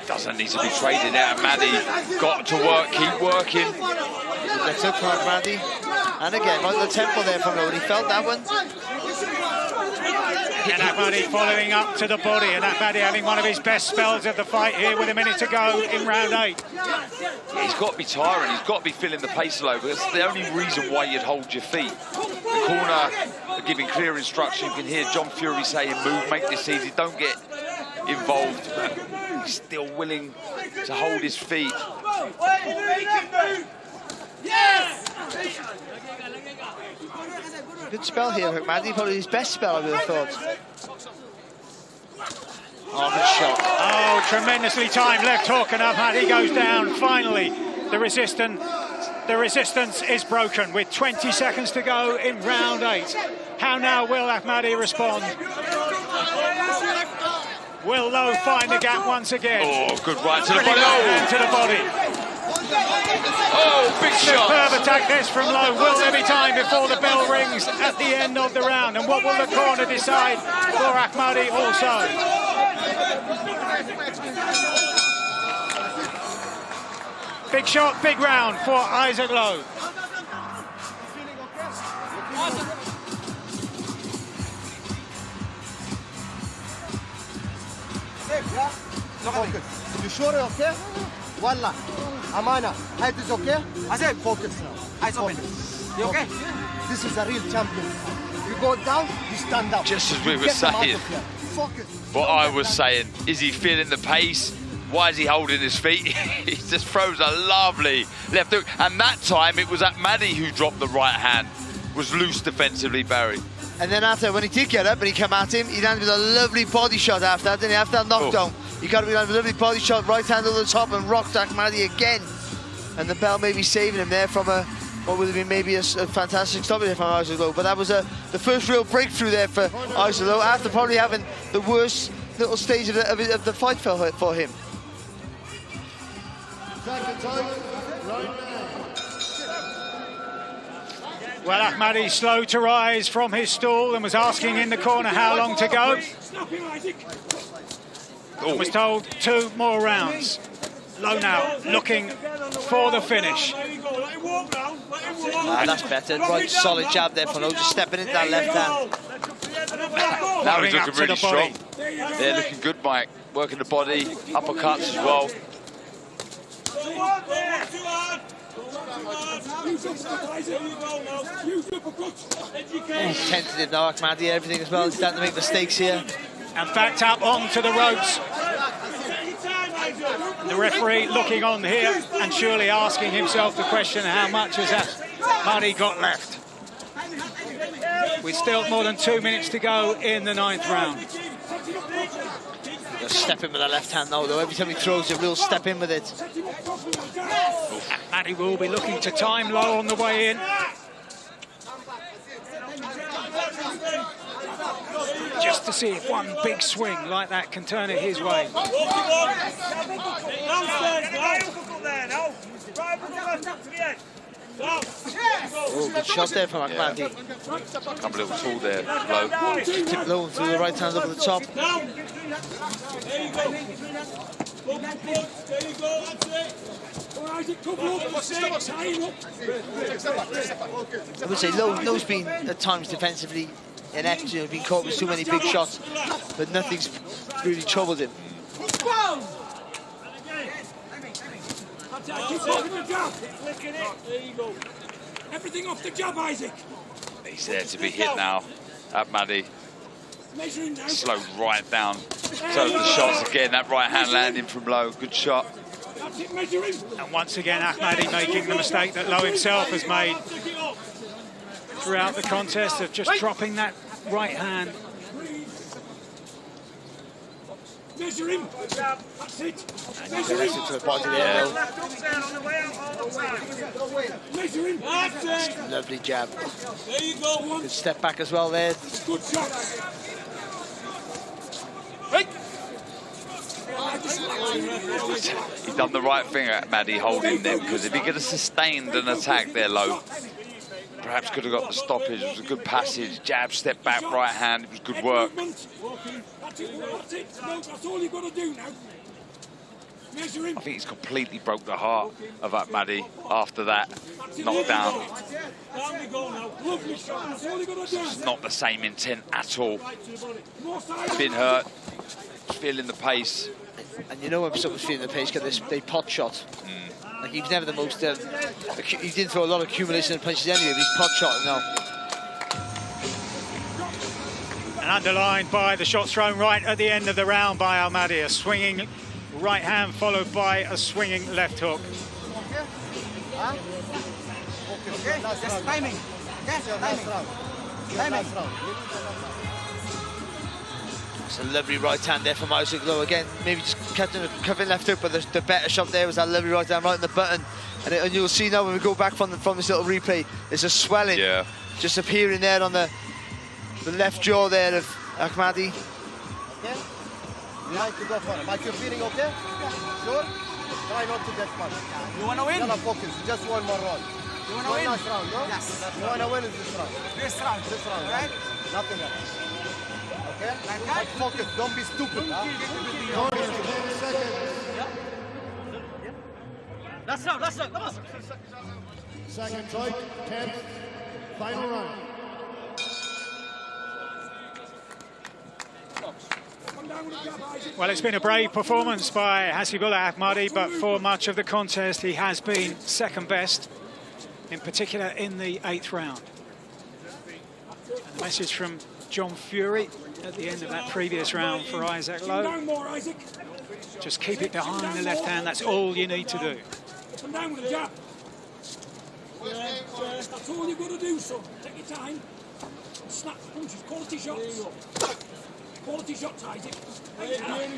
Doesn't need to be traded out. Ahmadi got to work, keep working. Left hook for Ahmadi. And again, right at the temple there from Lowe. He felt that one. And Ahmadi following up to the body, and Ahmadi having one of his best spells of the fight here with a minute to go in round 8. Yeah, he's got to be tiring, he's got to be feeling the pace low, but it's the only reason why you'd hold your feet. The corner are giving clear instruction. You can hear John Fury saying, move, make this easy, don't get involved. But he's still willing to hold his feet. Good spell here, Ahmadi. Probably his best spell, I would have thought. Oh, good shot. Oh, tremendously timed left hook, and Ahmadi goes down. Finally, the resistance is broken with 20 seconds to go in round 8. How now will Ahmadi respond? Will Lowe find the gap once again? Oh, good right to the body. Hand to the body. Oh, big shot. Superb attack this from Lowe. Will there be time before the bell rings at the end of the round? And what will the corner decide for Ahmadi also? Big shot, big round for Isaac Lowe. Focus. You sure okay? Wallah. Amana. Head is okay? I said focus now. Eyes open. You okay? This is a real champion. You go down, you stand up. Just as we were Get him out saying. of here. Focus. What I was saying, is he feeling the pace? Why is he holding his feet? He just throws a lovely left hook. And that time it was Ahmadi who dropped the right hand. Was loose defensively, Barry. And then after, when he did get up and he came at him, he landed with a lovely body shot after that, didn't he? After that knockdown, he got up with a lovely body shot, right hand over the top, and rocked Ahmadi again. And the bell maybe saving him there from a, what would have been maybe a fantastic stoppage from Isaac Lowe. But that was the first real breakthrough there for Isaac Lowe, after probably having the worst little stage of the fight for him. Well, Ahmadi slow to rise from his stool and was asking in the corner how long to go. And was told 2 more rounds. Lowe now looking for the finish. That's better. Right, solid jab there for Lowe, just stepping into that left hand. Now he's looking really strong. Yeah, looking good, Mike. Working the body, uppercuts as well. Tentative now, Ahmadi, everything as well. He's starting to make mistakes here. And backed up onto the ropes. The referee looking on here and surely asking himself the question, how much has Ahmadi got left? With still more than 2 minutes to go in the 9th round. Just step in with that left hand now, though. Every time he throws it, we'll step in with it. Ahmadi will be looking to time Lowe on the way in. Just to see if one big swing like that can turn it his way. Oh, good shot there from Ahmadi. Come a little tall there, Lowe. Tip Lowe through the right hand over the top. I would say Lowe's been at times defensively inept, you know, been caught with too many big shots, but nothing's really troubled him. Keep working the jab. There you go. Everything off the jab, Isaac. He's there to be hit now. Ahmadi slowed right down. So the shots again, that right hand landing from Lowe, good shot. And once again, Ahmadi making the mistake that Lowe himself has made throughout the contest of just dropping that right hand. Measure him. That's it. Measure him. To the body there, Measure him. Lovely jab. There you go. Good step back as well there. Good shot. He's done the right thing at Ahmadi holding them, because if he could have sustained an attack there, Lowe, perhaps could have got the stoppage. It was a good passage, jab, step back, right hand. It was good work. That's it. No, that's all you've got to do now. Measure him. I think he's completely broke the heart of Ahmadi after that knockdown. Down we go now. Lovely shot. That's all you've got to do. It's not the same intent at all. Been hurt, feeling the pace. And you know when someone's feeling the pace, get they pot shot. Like he's never the most. He didn't throw a lot of accumulation of punches anyway, but he's pot shot now. And underlined by the shots thrown right at the end of the round by Ahmadi. A swinging right hand followed by a swinging left hook. Okay, just timing. Yes, timing. It's a lovely right hand there from Usyk. Lowe again, maybe just covering left hook, but the better shot there was that lovely right hand right in the button. And you'll see now when we go back from this little replay, there's a swelling just appearing there on the left jaw there of Ahmadi. Okay? You like to go for it. Mike, you're feeling okay? Sure? Try not to get much. You want to win? No, focus. Just one more round. You want to win? Nice round, no? Yes. You want to win in this round? This round. This round, right? Nothing else. Okay? Like focus. Don't be stupid. Huh? Last round. Come on. Second strike, 10th, final round. Well, it's been a brave performance by Hasibullah Ahmadi, but for much of the contest, he has been second best, in particular in the 8th round. And the message from John Fury at the end of that previous round for Isaac Lowe. Just keep it behind the left hand, that's all you need to do. Up and down with a jab. That's all you've got to do, son. Take your time. Snap punches, quality shots. Quality shots, Isaac.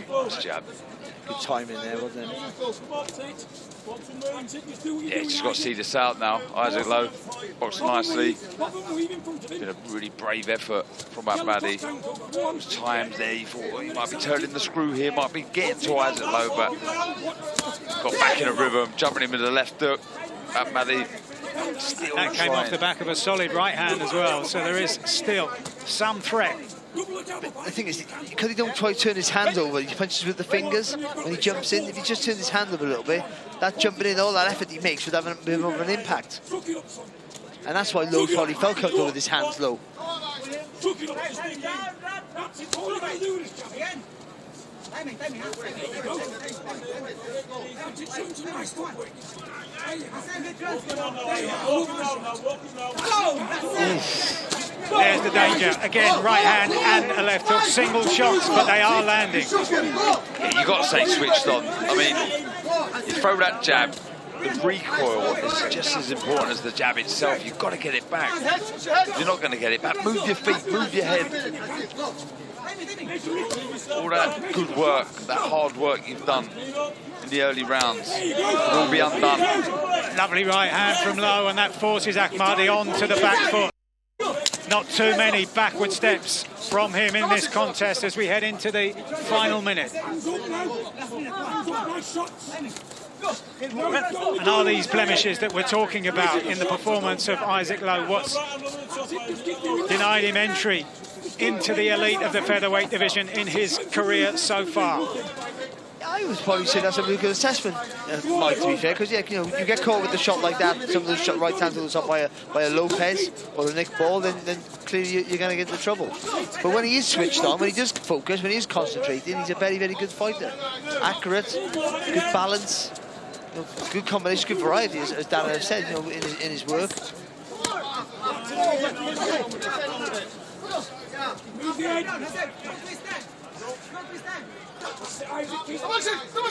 Nice jab. Good timing there, wasn't it? Yeah, just got to see this out now. Isaac Lowe boxed nicely. Been a really brave effort from Ahmadi. There was times there he thought he might be turning the screw here, might be getting to Isaac Lowe, but got back in a rhythm, jumping him with the left hook. Ahmadi still that came off the back of a solid right hand as well, so there is still some threat. But the thing is, because he don't try to turn his hand over, he punches with the fingers when he jumps in. If he just turns his hand over a little bit, that jumping in, all that effort he makes would have a bit more of an impact. And that's why Lowe probably felt comfortable with his hands low. There's the danger. Again, right hand and a left hook. Single shots, but they are landing. Yeah, you've got to stay switched on. I mean, you throw that jab, the recoil is just as important as the jab itself. You've got to get it back. You're not going to get it back. Move your feet, move your head. All that good work, that hard work you've done in the early rounds will be undone. Lovely right hand from Lowe, and that forces Ahmadi on to the back foot. Not too many backward steps from him in this contest as we head into the final minute. And are these blemishes that we're talking about in the performance of Isaac Lowe what's denied him entry into the elite of the featherweight division in his career so far? I would probably say that's a really good assessment, Mike, to be fair, because you know, you get caught with a shot like that, some of those right hands will shot by a Lopez or a Nick Ball, then clearly you're going to get into trouble. But when he is switched on, when he does focus, when he is concentrating, he's a very, very good fighter. Accurate, good balance, you know, good combination, good variety, as Darren has said, you know, in his work.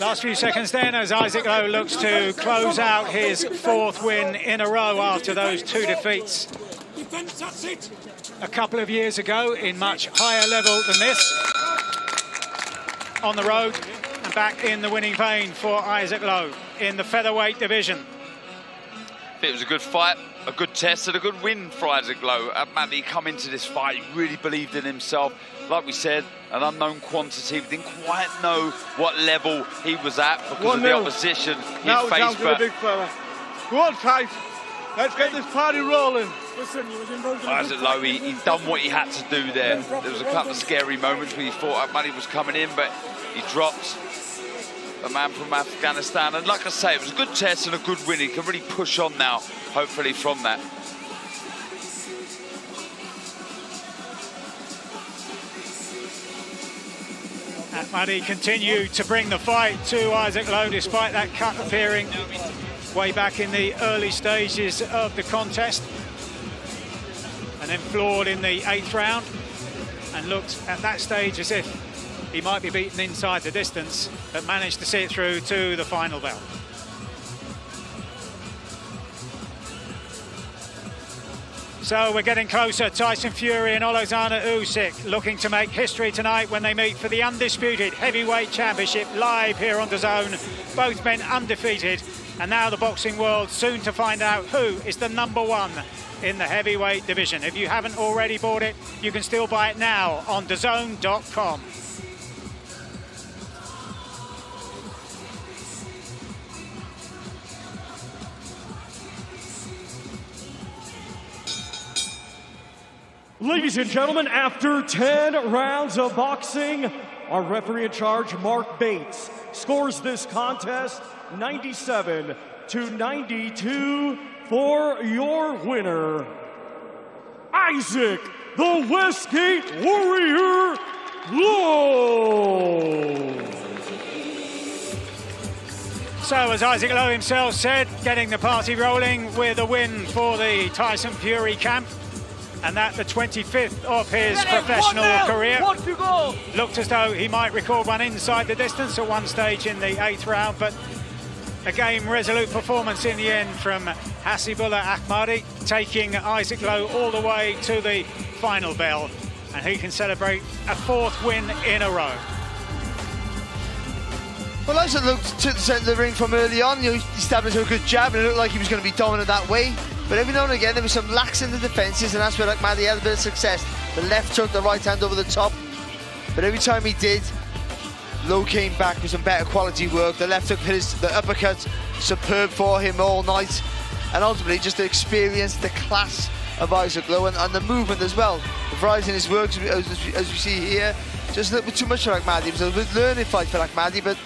Last few seconds then as Isaac Lowe looks to close out his 4th win in a row after those 2 defeats a couple of years ago in much higher level than this. On the road and back in the winning vein for Isaac Lowe in the featherweight division. It was a good fight, a good test, and a good win for Isaac Lowe. Ahmadi come into this fight, he really believed in himself. Like we said, an unknown quantity. We didn't quite know what level he was at because of the opposition he faced. But big fella. Go on, Tyson. Let's get this party rolling. Isaac Lowe, he done what he had to do there. There was a couple of scary moments where he thought Ahmadi was coming in, but he dropped a man from Afghanistan. And like I say, it was a good test and a good win. He can really push on now, hopefully, from that. Ahmadi continued to bring the fight to Isaac Lowe despite that cut appearing way back in the early stages of the contest. And then floored in the 8th round and looked at that stage as if he might be beaten inside the distance, but managed to see it through to the final bell. So we're getting closer. Tyson Fury and Oleksandr Usyk looking to make history tonight when they meet for the undisputed heavyweight championship live here on DAZN. Both men undefeated, and now the boxing world soon to find out who is the #1 in the heavyweight division. If you haven't already bought it, you can still buy it now on DAZN.com. Ladies and gentlemen, after 10 rounds of boxing, our referee in charge, Mark Bates, scores this contest 97-92 for your winner, Isaac the Westgate Warrior Lowe. So, as Isaac Lowe himself said, getting the party rolling with a win for the Tyson Fury camp. And that the 25th of his professional career. Looked as though he might record one inside the distance at one stage in the 8th round, but a game resolute performance in the end from Hasibullah Ahmadi, taking Isaac Lowe all the way to the final bell, and he can celebrate a 4th win in a row. Well, Isaac looked to the centre of the ring from early on. He established a good jab, and it looked like he was going to be dominant that way. But every now and again, there was some lax in the defences, and that's where Ahmadi had a bit of success. The left took the right hand over the top. But every time he did, Lowe came back with some better quality work. The left hook hit the uppercut, superb for him all night. And ultimately, just the experience, the class of Isaac Lowe, and the movement as well. The variety in his work, as we see here, just a little bit too much for Ahmadi. It was a good learning fight for Ahmadi, but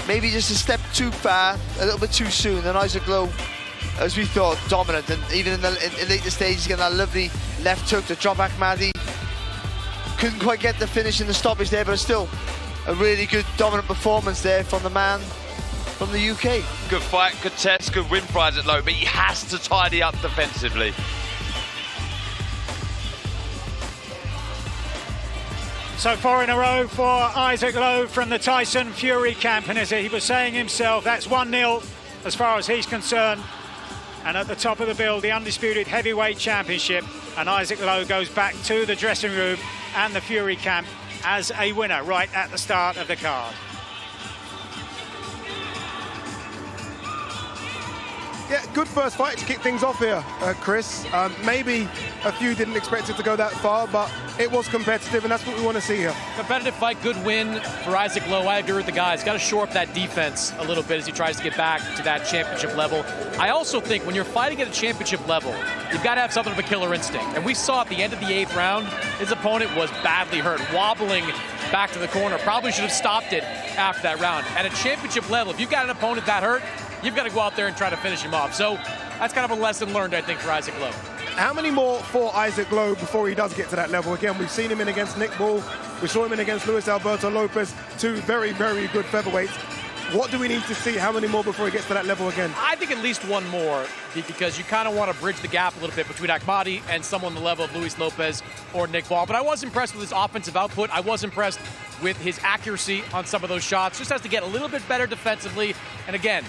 maybe just a step too far, a little bit too soon. And Isaac Lowe, as we thought, dominant, and even in later stages, getting that lovely left hook to drop Ahmadi. Couldn't quite get the finish in the stoppage there, but still a really good dominant performance there from the man from the UK. Good fight, good test, good win for Isaac Lowe, but he has to tidy up defensively. So 4 in a row for Isaac Lowe from the Tyson Fury camp, and as he was saying himself, that's 1-0 as far as he's concerned. And at the top of the bill, the undisputed heavyweight championship, and Isaac Lowe goes back to the dressing room and the Fury camp as a winner right at the start of the card. Yeah, good first fight to kick things off here, Chris. Maybe a few didn't expect it to go that far, but it was competitive, and that's what we want to see here. Competitive fight, good win for Isaac Lowe. I agree with the guys. Got to shore up that defense a little bit as he tries to get back to that championship level. I also think when you're fighting at a championship level, you've got to have something of a killer instinct. And we saw at the end of the 8th round, his opponent was badly hurt, wobbling back to the corner. Probably should have stopped it after that round. At a championship level, if you've got an opponent that hurt, you've got to go out there and try to finish him off. So that's kind of a lesson learned, I think, for Isaac Lowe. How many more for Isaac Lowe before he does get to that level? Again, we've seen him in against Nick Ball. We saw him in against Luis Alberto Lopez, 2 very, very good featherweights. What do we need to see? How many more before he gets to that level again? I think at least one more, because you kind of want to bridge the gap a little bit between Ahmadi and someone the level of Luis Lopez or Nick Ball. But I was impressed with his offensive output. I was impressed with his accuracy on some of those shots. Just has to get a little bit better defensively. And again,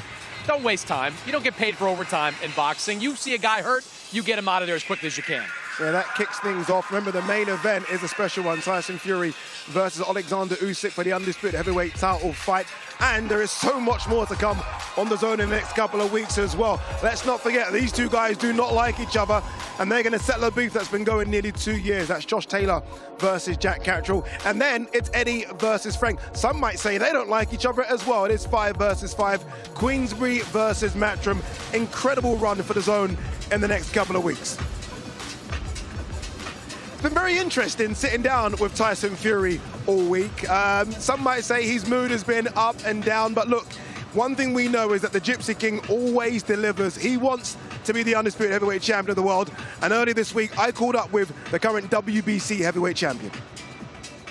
don't waste time. You don't get paid for overtime in boxing. You see a guy hurt, you get him out of there as quickly as you can. Yeah, that kicks things off. Remember, the main event is a special one. Tyson Fury versus Oleksandr Usyk for the undisputed heavyweight title fight. And there is so much more to come on the zone in the next couple of weeks as well. Let's not forget, these two guys do not like each other, and they're going to settle a beef that's been going nearly 2 years. That's Josh Taylor versus Jack Catterall. And then it's Eddie versus Frank. Some might say they don't like each other as well. It is 5 versus 5. Queensbury versus Matchroom. Incredible run for the zone in the next couple of weeks. It's been very interesting sitting down with Tyson Fury all week. Some might say his mood has been up and down, but look, one thing we know is that the Gypsy King always delivers. He wants to be the undisputed heavyweight champion of the world, and earlier this week I called up with the current WBC heavyweight champion.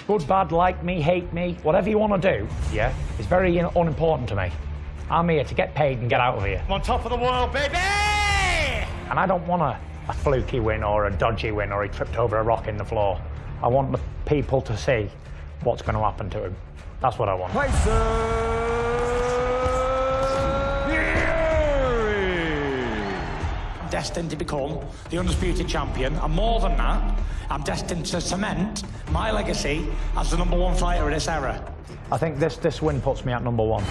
Good, bad, like me, hate me, whatever you want to do, yeah, it's very unimportant to me. I'm here to get paid and get out of here. I'm on top of the world, baby! And I don't want a fluky win or a dodgy win or he tripped over a rock in the floor. I want the people to see what's going to happen to him. That's what I want. I'm destined to become the undisputed champion, and more than that, I'm destined to cement my legacy as the #1 fighter of this era. I think this win puts me at #1.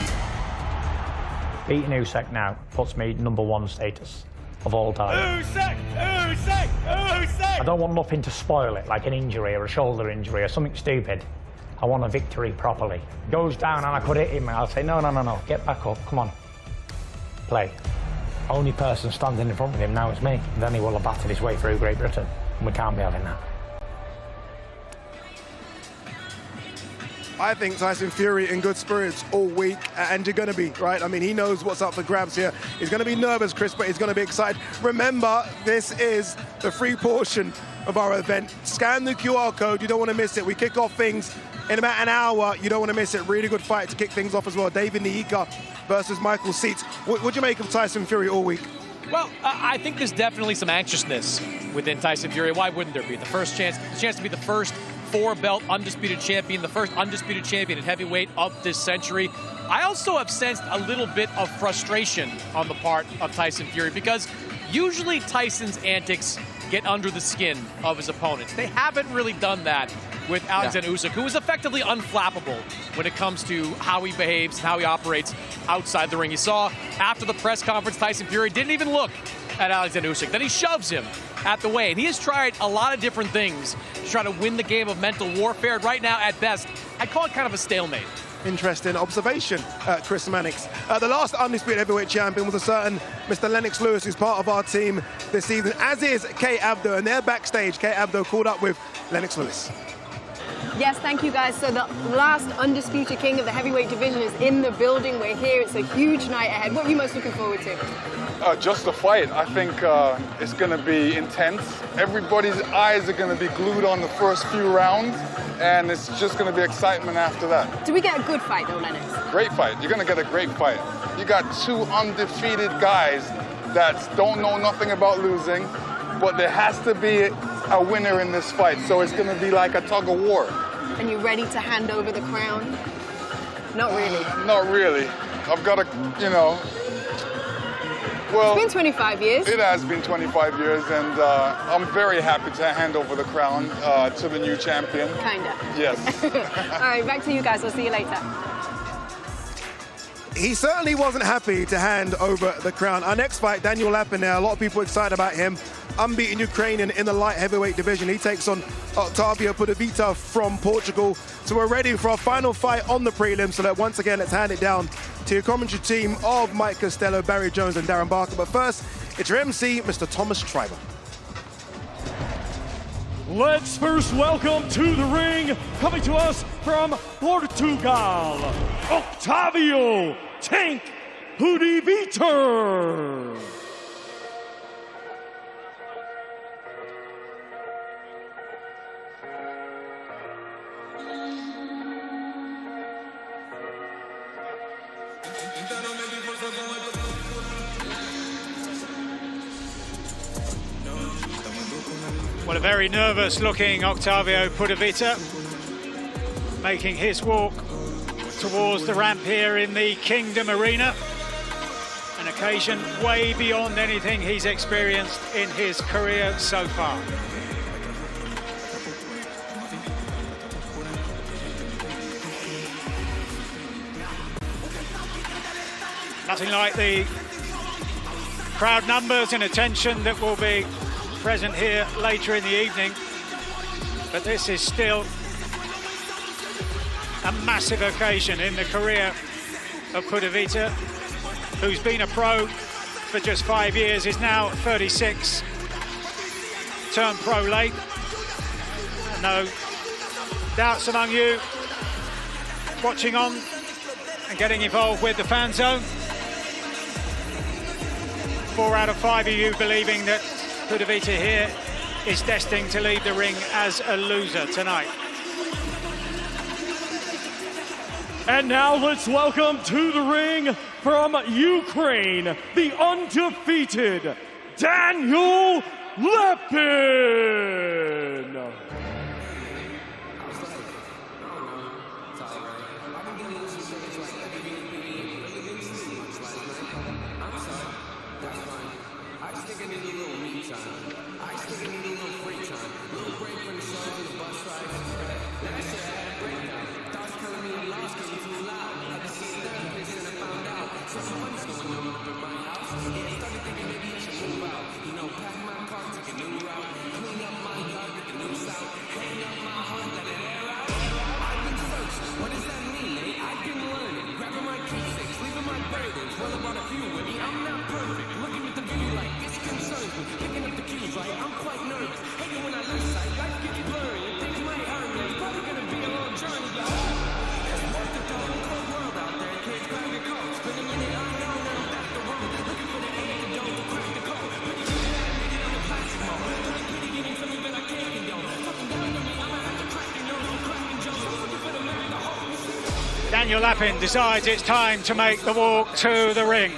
Beating Usyk now puts me #1 status of all time. Usyk! Usyk! Usyk! I don't want nothing to spoil it, like an injury or a shoulder injury or something stupid. I want a victory properly. Goes down and I could hit him, and I'll say, no, get back up, come on. Play. Only person standing in front of him now is me. Then he will have battered his way through Great Britain, and we can't be having that. I think Tyson Fury in good spirits all week, and you're going to be, right? I mean, he knows what's up for grabs here. He's going to be nervous, Chris, but he's going to be excited. Remember, this is the free portion of our event. Scan the QR code. You don't want to miss it. We kick off things in about an hour. You don't want to miss it. Really good fight to kick things off as well. David Niika versus Michael Seitz. What'd you make of Tyson Fury all week? Well, I think there's definitely some anxiousness within Tyson Fury. Why wouldn't there be? The chance to be the first 4-belt undisputed champion, the first undisputed champion in heavyweight of this century. I also have sensed a little bit of frustration on the part of Tyson Fury, because usually Tyson's antics get under the skin of his opponents. They haven't really done that with Oleksandr Usyk, who is effectively unflappable when it comes to how he behaves and how he operates outside the ring. You saw after the press conference, Tyson Fury didn't even look at Oleksandr Usyk. Then he shoves him at the weigh. And he has tried a lot of different things to try to win the game of mental warfare. And right now, at best, I'd call it kind of a stalemate. Interesting observation, Chris Mannix. The last undisputed heavyweight champion was a certain Mr. Lennox Lewis, who's part of our team this season, as is Kay Abdo, and they're backstage. Kay Abdo called up with Lennox Lewis. Yes, thank you guys. So the last undisputed king of the heavyweight division is in the building. We're here. It's a huge night ahead. What are you most looking forward to? Just the fight. I think it's going to be intense. Everybody's eyes are going to be glued on the first few rounds, and it's just going to be excitement after that. Do we get a good fight, though, Lennox? Great fight. You're going to get a great fight. You got two undefeated guys that don't know nothing about losing, but there has to be a winner in this fight, so it's going to be like a tug of war. And you ready to hand over the crown? Not really. Not really. I've got to, well, it's been 25 years. It has been 25 years, and I'm very happy to hand over the crown to the new champion. Kinda. Yes. All right, back to you guys. I'll see you later. He certainly wasn't happy to hand over the crown. Our next fight, Daniel Lapin there. A lot of people excited about him. Unbeaten Ukrainian in the light heavyweight division. He takes on Octavio Pavita from Portugal. So we're ready for our final fight on the prelim. So that once again, let's hand it down to your commentary team of Mike Costello, Barry Jones, and Darren Barker. But first, it's your MC, Mr. Thomas Schreiber. Let's first welcome to the ring, coming to us from Portugal, Octavio Tank Pavita. Well, a very nervous-looking Octavio Pavita making his walk towards the ramp here in the Kingdom Arena. An occasion way beyond anything he's experienced in his career so far. Nothing like the crowd numbers and attention that will be present here later in the evening. But this is still a massive occasion in the career of Pavita, who's been a pro for just 5 years, is now 36, turned pro late. No doubts among you watching on and getting involved with the fan zone. 4 out of 5 of you believing that Pavita here is destined to leave the ring as a loser tonight. And now let's welcome to the ring from Ukraine, the undefeated Daniel Lapin. Daniel Lapin decides it's time to make the walk to the ring.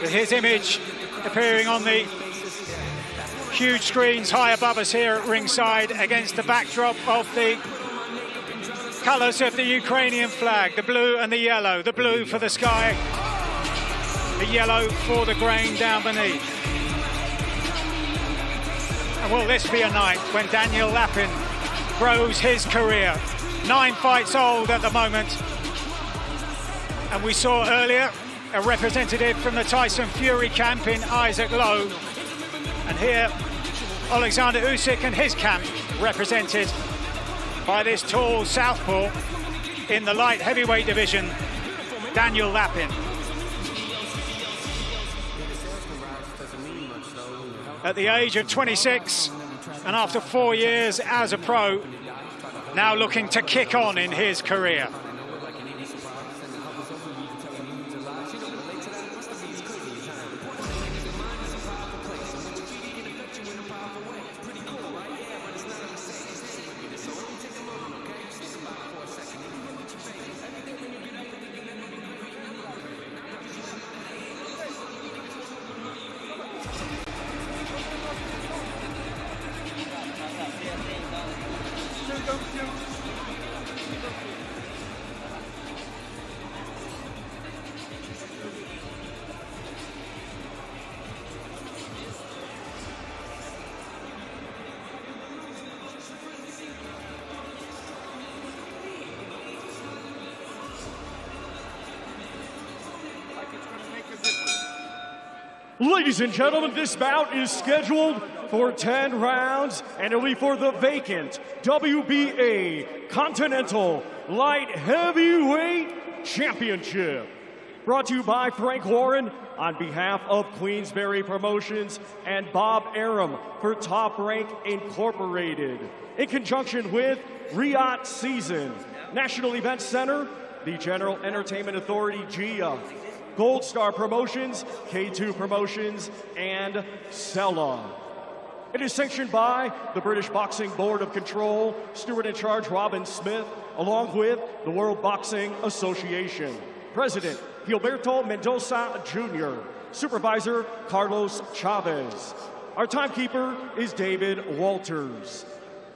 With his image appearing on the huge screens high above us here at ringside against the backdrop of the colours of the Ukrainian flag, the blue and the yellow, the blue for the sky, the yellow for the grain down beneath. And will this be a night when Daniel Lapin grows his career? 9 fights old at the moment. And we saw earlier a representative from the Tyson Fury camp in Isaac Lowe. And here, Oleksandr Usyk and his camp represented by this tall southpaw in the light heavyweight division, Daniel Lapin. At the age of 26, and after 4 years as a pro, now looking to kick on in his career. Ladies and gentlemen, this bout is scheduled for 10 rounds, and it'll be for the vacant WBA Continental Light Heavyweight Championship. Brought to you by Frank Warren on behalf of Queensberry Promotions and Bob Arum for Top Rank Incorporated. In conjunction with Riyadh Season, National Event Center, the General Entertainment Authority, GIA, Gold Star Promotions, K2 Promotions, and Cella. It is sanctioned by the British Boxing Board of Control, Steward in Charge Robin Smith, along with the World Boxing Association. President Gilberto Mendoza Jr., Supervisor Carlos Chavez. Our timekeeper is David Walters.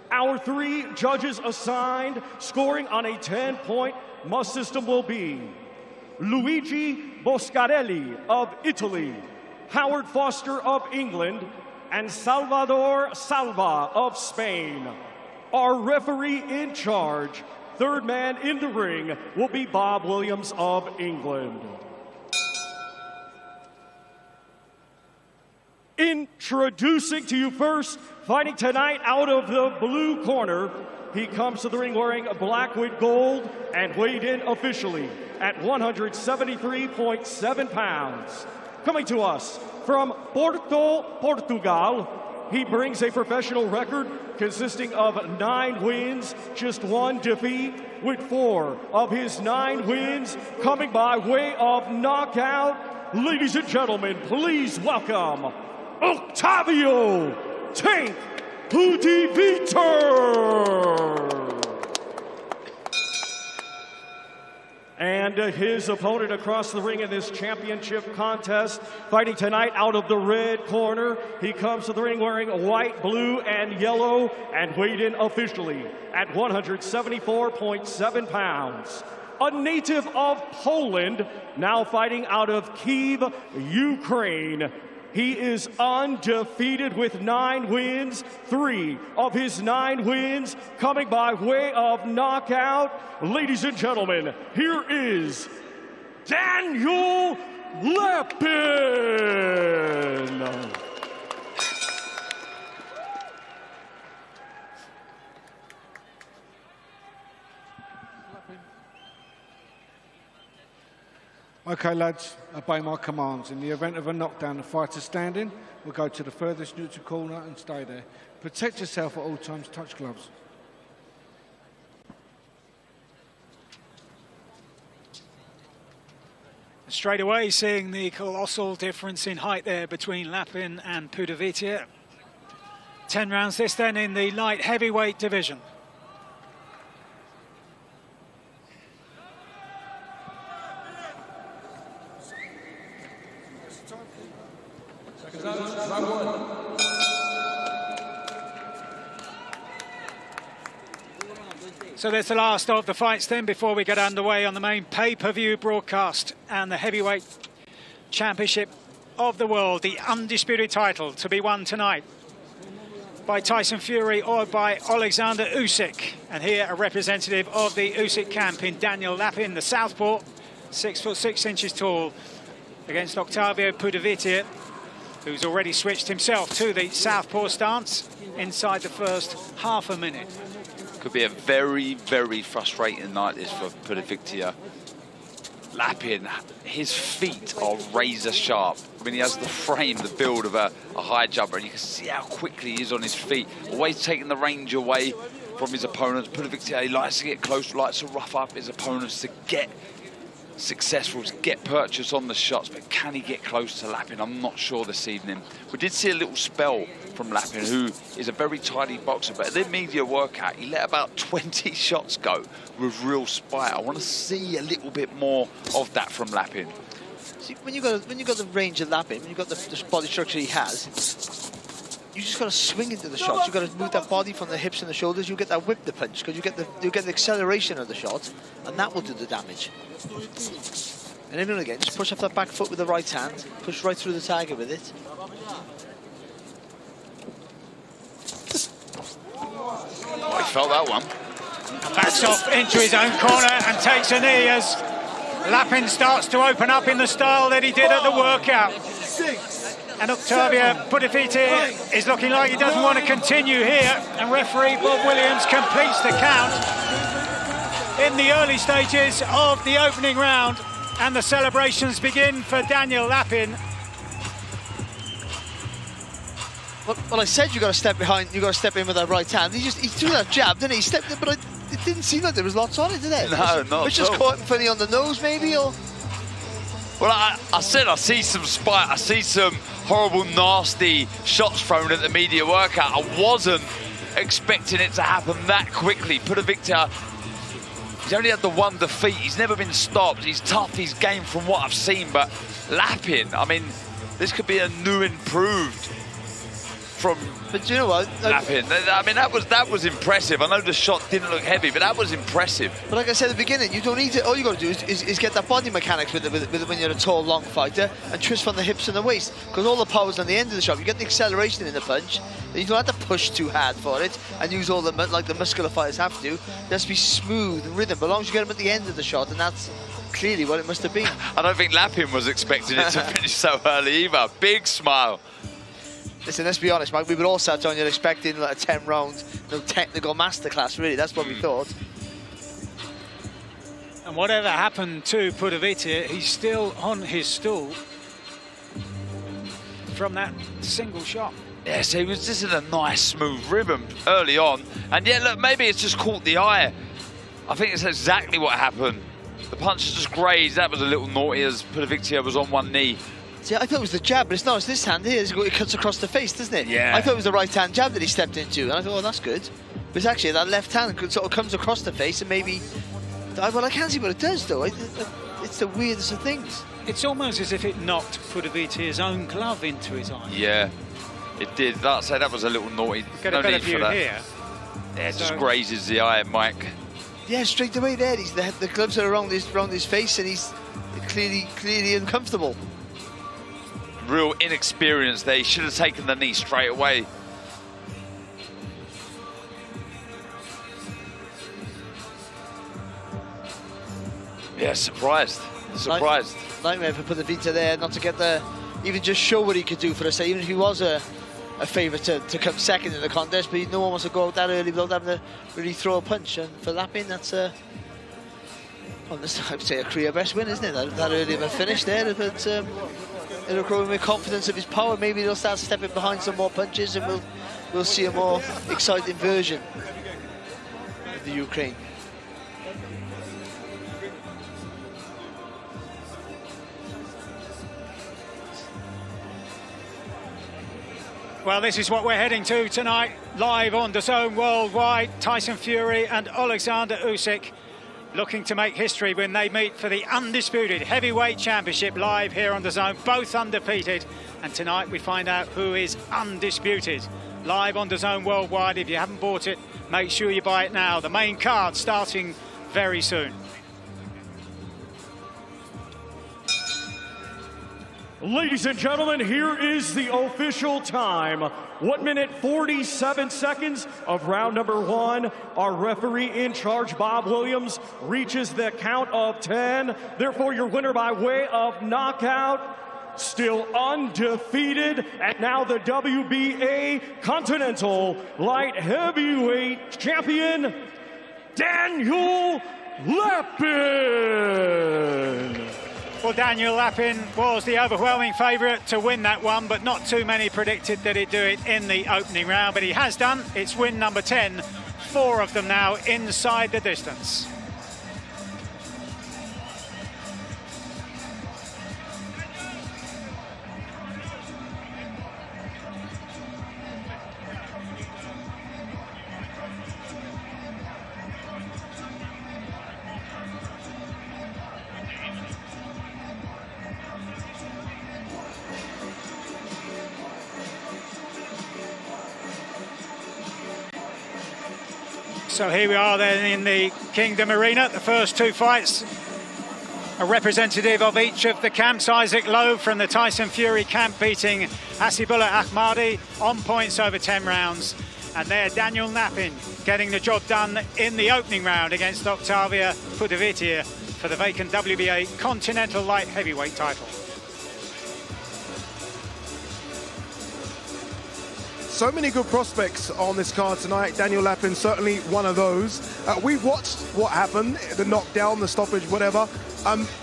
Our 3 judges assigned, scoring on a 10-point must system will be Luigi Boscarelli of Italy, Howard Foster of England, and Salvador Salva of Spain. Our referee in charge, third man in the ring, will be Bob Williams of England. Introducing to you first, fighting tonight out of the blue corner, he comes to the ring wearing black with gold and weighed in officially at 173.7 pounds. Coming to us from Porto, Portugal, he brings a professional record consisting of 9 wins, just 1 defeat, with 4 of his 9 wins coming by way of knockout. Ladies and gentlemen, please welcome Octavio Tank Pavita. And his opponent across the ring in this championship contest, fighting tonight out of the red corner. He comes to the ring wearing white, blue, and yellow, and weighed in officially at 174.7 pounds. A native of Poland, now fighting out of Kyiv, Ukraine. He is undefeated with 9 wins, 3 of his 9 wins coming by way of knockout. Ladies and gentlemen, here is Daniel Lapin. Okay, lads, obey my commands. In the event of a knockdown, the fighter standing will go to the furthest neutral corner and stay there. Protect yourself at all times, touch gloves. Straight away, seeing the colossal difference in height there between Lapin and Pavita. 10 rounds this then in the light heavyweight division. So that's the last of the fights then before we get underway on the main pay-per-view broadcast and the heavyweight championship of the world, the undisputed title to be won tonight by Tyson Fury or by Oleksandr Usyk. And here a representative of the Usyk camp in Daniel Lapin, the southpaw, 6'6" tall, against Octavio Pavita, who's already switched himself to the southpaw stance inside the first half a minute. Could be a very, very frustrating night this for Pavita. Lapin, his feet are razor sharp. I mean, he has the frame, the build of a high jumper, and you can see how quickly he is on his feet. Always taking the range away from his opponents. Pavita, he likes to get close, likes to rough up his opponents to get successful, to get purchase on the shots, but can he get close to Lapin? I'm not sure this evening. We did see a little spell from Lapin, who is a very tidy boxer, but at the media workout, he let about 20 shots go with real spite. I want to see a little bit more of that from Lapin. See, when you got the range of Lapin, when you got the body structure he has, you just got to swing into the shots. You got to move that body from the hips and the shoulders. You get that whip the punch because you get the acceleration of the shot, and that will do the damage. And every now and again, just push up that back foot with the right hand, push right through the tiger with it. Oh, he felt that one. And backs off into his own corner and takes a knee as Lapin starts to open up in the style that he did at the workout. And Octavio Pavita is looking like he doesn't want to continue here. And referee Bob Williams completes the count in the early stages of the opening round. And the celebrations begin for Daniel Lapin. Well, I said you got to step behind, you got to step in with that right hand. He threw that jab, didn't he? He stepped in, but it didn't seem like there was lots on it, did it? No, not at all. It just caught him funny on the nose, maybe, or... Well, I said I see some spite. I see some horrible, nasty shots thrown at the media workout. I wasn't expecting it to happen that quickly. Pavita, he's only had the 1 defeat. He's never been stopped. He's tough. He's game from what I've seen. But Lapin, I mean, this could be a new improved from But you know what? Lapin. I mean, that was impressive. I know the shot didn't look heavy, but that was impressive. But like I said at the beginning, you don't need to. All you got to do is get that body mechanics with when you're a tall, long fighter, and twist from the hips and the waist. Because all the power's on the end of the shot. You get the acceleration in the punch. You don't have to push too hard for it and use all the like the muscular fighters have to. There has to be smooth rhythm. But as long as you get them at the end of the shot, and that's clearly what it must have been. I don't think Lapin was expecting it to finish so early either. Big smile. Listen, let's be honest, Mike. We were all sat on you expecting like a 10-round, technical masterclass. Really, that's what we thought. And whatever happened to Pavita, he's still on his stool from that single shot. Yeah, so he was just in a nice, smooth rhythm early on. And yeah, look, maybe it's just caught the eye. I think it's exactly what happened. The punch just grazed. That was a little naughty as Pavita was on one knee. See, I thought it was the jab, but it's not. It's this hand here. It cuts across the face, doesn't it? Yeah. I thought it was the right-hand jab that he stepped into, and I thought, oh, that's good. But it's actually that left hand sort of comes across the face, and maybe... Well, I can't see what it does, though. It's the weirdest of things. It's almost as if it knocked Pavita's own glove into his eye. Yeah, it did. I'd say that was a little naughty. Get a better view here. Yeah, it just grazes the eye, Mike. Yeah, straight away there. The gloves are around his face, and he's clearly uncomfortable. Real inexperience there. He should have taken the knee straight away. Yeah, surprised. Nightmare for Pavita there, not to get even just show what he could do for us. Even if he was a favourite to come second in the contest, but no one wants to go out that early without having to really throw a punch. And for Lapin, that's I'd say a career best win, isn't it? That early of a finish there, but it'll grow with confidence of his power. Maybe he'll start stepping behind some more punches, and we'll see a more exciting version of the Ukraine. Well, this is what we're heading to tonight, live on DAZN Worldwide. Tyson Fury and Oleksandr Usyk looking to make history when they meet for the undisputed heavyweight championship live here on DAZN, both undefeated. And tonight we find out who is undisputed. Live on DAZN Worldwide. If you haven't bought it, make sure you buy it now. The main card starting very soon. Ladies and gentlemen, here is the official time. 1 minute 47 seconds of round number 1. Our referee in charge, Bob Williams, reaches the count of 10. Therefore, your winner by way of knockout, still undefeated, and now the WBA Continental Light Heavyweight Champion, Daniel Lapin. Well, Daniel Lapin was the overwhelming favourite to win that one, but not too many predicted that he'd do it in the opening round, but he has done. It's win number 10, 4 of them now inside the distance. So here we are then in the Kingdom Arena, the first 2 fights. A representative of each of the camps, Isaac Lowe from the Tyson Fury camp beating Hasibullah Ahmadi on points over 10 rounds. And there Daniel Lapin getting the job done in the opening round against Octavia Pavita for the vacant WBA Continental Light Heavyweight title. So many good prospects on this card tonight. Daniel Lapin, certainly one of those. We've watched what happened, the knockdown, the stoppage, whatever.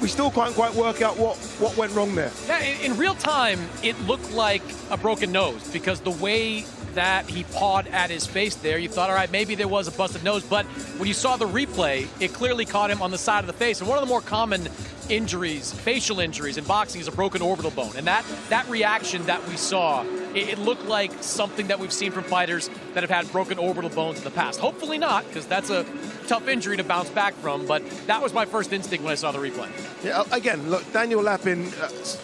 We still can't quite work out what went wrong there. Yeah, in real time, it looked like a broken nose because the way that he pawed at his face there, you thought, all right, maybe there was a busted nose, but when you saw the replay, it clearly caught him on the side of the face. And one of the more common injuries, facial injuries in boxing, is a broken orbital bone. And that reaction that we saw, it looked like something that we've seen from fighters that have had broken orbital bones in the past. Hopefully not, because that's a tough injury to bounce back from, but that was my first instinct when I saw the replay. Yeah, again, look, Daniel Lapin,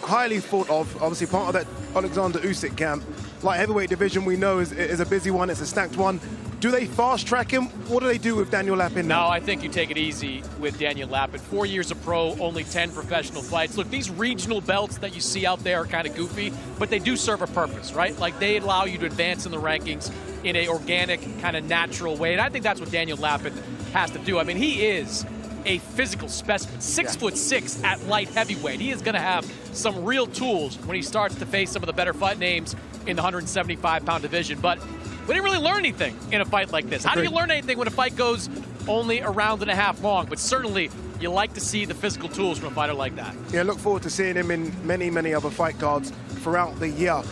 highly thought of, obviously part of that Oleksandr Usyk camp. light heavyweight division we know is a busy one, it's a stacked one. Do they fast track him? What do they do with Daniel Lapin now? No, I think you take it easy with Daniel Lapin. 4 years of pro, only 10 professional fights. Look, these regional belts that you see out there are kind of goofy, but they do serve a purpose, right? Like, they allow you to advance in the rankings in a organic, kind of natural way. And I think that's what Daniel Lapin has to do. I mean, he is a physical specimen, 6'6" at light heavyweight. He is going to have some real tools when he starts to face some of the better fight names in the 175-pound division. But we didn't really learn anything in a fight like this. How do you learn anything when a fight goes only a round and a half long? But certainly, you like to see the physical tools from a fighter like that. Yeah, look forward to seeing him in many, many other fight cards throughout the year.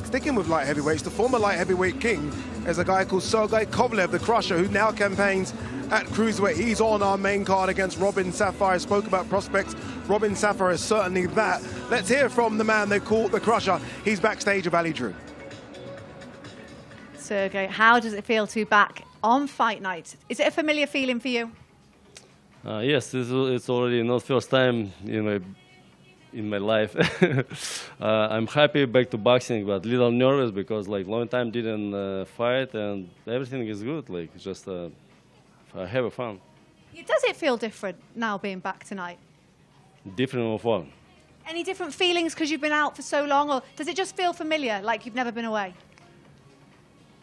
Sticking with light heavyweights, the former light heavyweight king is a guy called Sergey Kovalev, the Crusher, who now campaigns at cruiserweight. He's on our main card against Robin Sapphire. Spoke about prospects. Robin Sapphire is certainly that. Let's hear from the man they call the Crusher. He's backstage of Ali Drew. Sergey, how does it feel to be back on fight night? Is it a familiar feeling for you? Yes, it's already not first time in my life. I'm happy back to boxing, but little nervous because like long time didn't fight and everything is good. Like just have fun. Does it feel different now being back tonight? Different of what? Any different feelings because you've been out for so long, or does it just feel familiar, like you've never been away?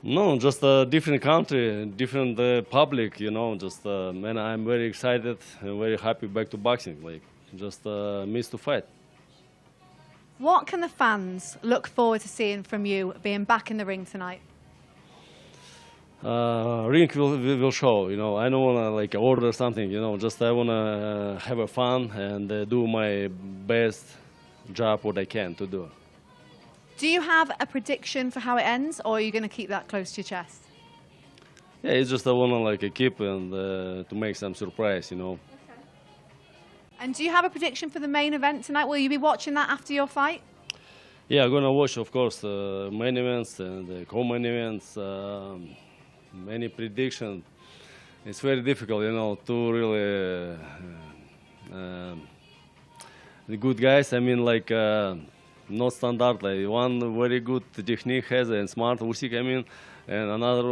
No, just a different country, different public, you know, just, and I'm very excited and very happy back to boxing, like, just miss to fight. What can the fans look forward to seeing from you being back in the ring tonight? Ring will show, you know, I don't want to, like, order something, you know, just I want to have a fun and do my best job what I can to do. Do you have a prediction for how it ends, or are you going to keep that close to your chest? Yeah, it's just I want to like keep and to make some surprise, you know. Okay. And do you have a prediction for the main event tonight? Will you be watching that after your fight? Yeah, I'm gonna watch, of course, main events and co-main events. Many predictions. It's very difficult, you know, to really the good guys. I mean, like. Not standard, like one very good technique has and smart Usyk, I mean, and another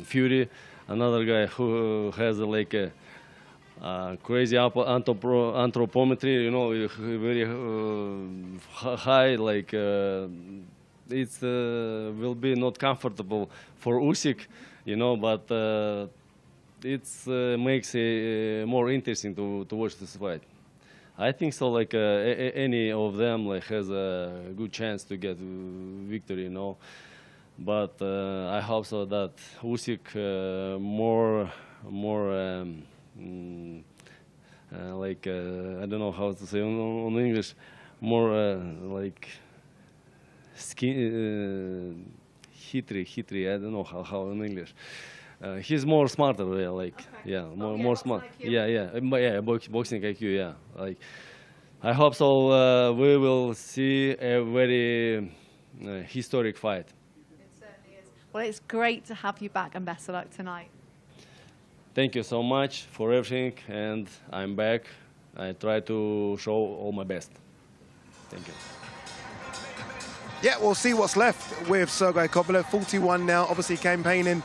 Fury, another guy who has like a crazy anthropometry, you know, very high, like it's will be not comfortable for Usyk, you know, but it's makes it more interesting to watch this fight. I think so. Like any of them, like has a good chance to get victory, you know. But I hope so that Usyk more like I don't know how to say on English, more like hitry. I don't know how in English. He's more smarter, yeah, like, okay. Yeah, more smart. Yeah, boxing IQ, yeah. Like, I hope so. We will see a very historic fight. It certainly is. Well, it's great to have you back, and best of luck tonight. Thank you so much for everything, and I'm back. I try to show all my best. Thank you. Yeah, we'll see what's left with Sergey Kovalev, 41 now, obviously campaigning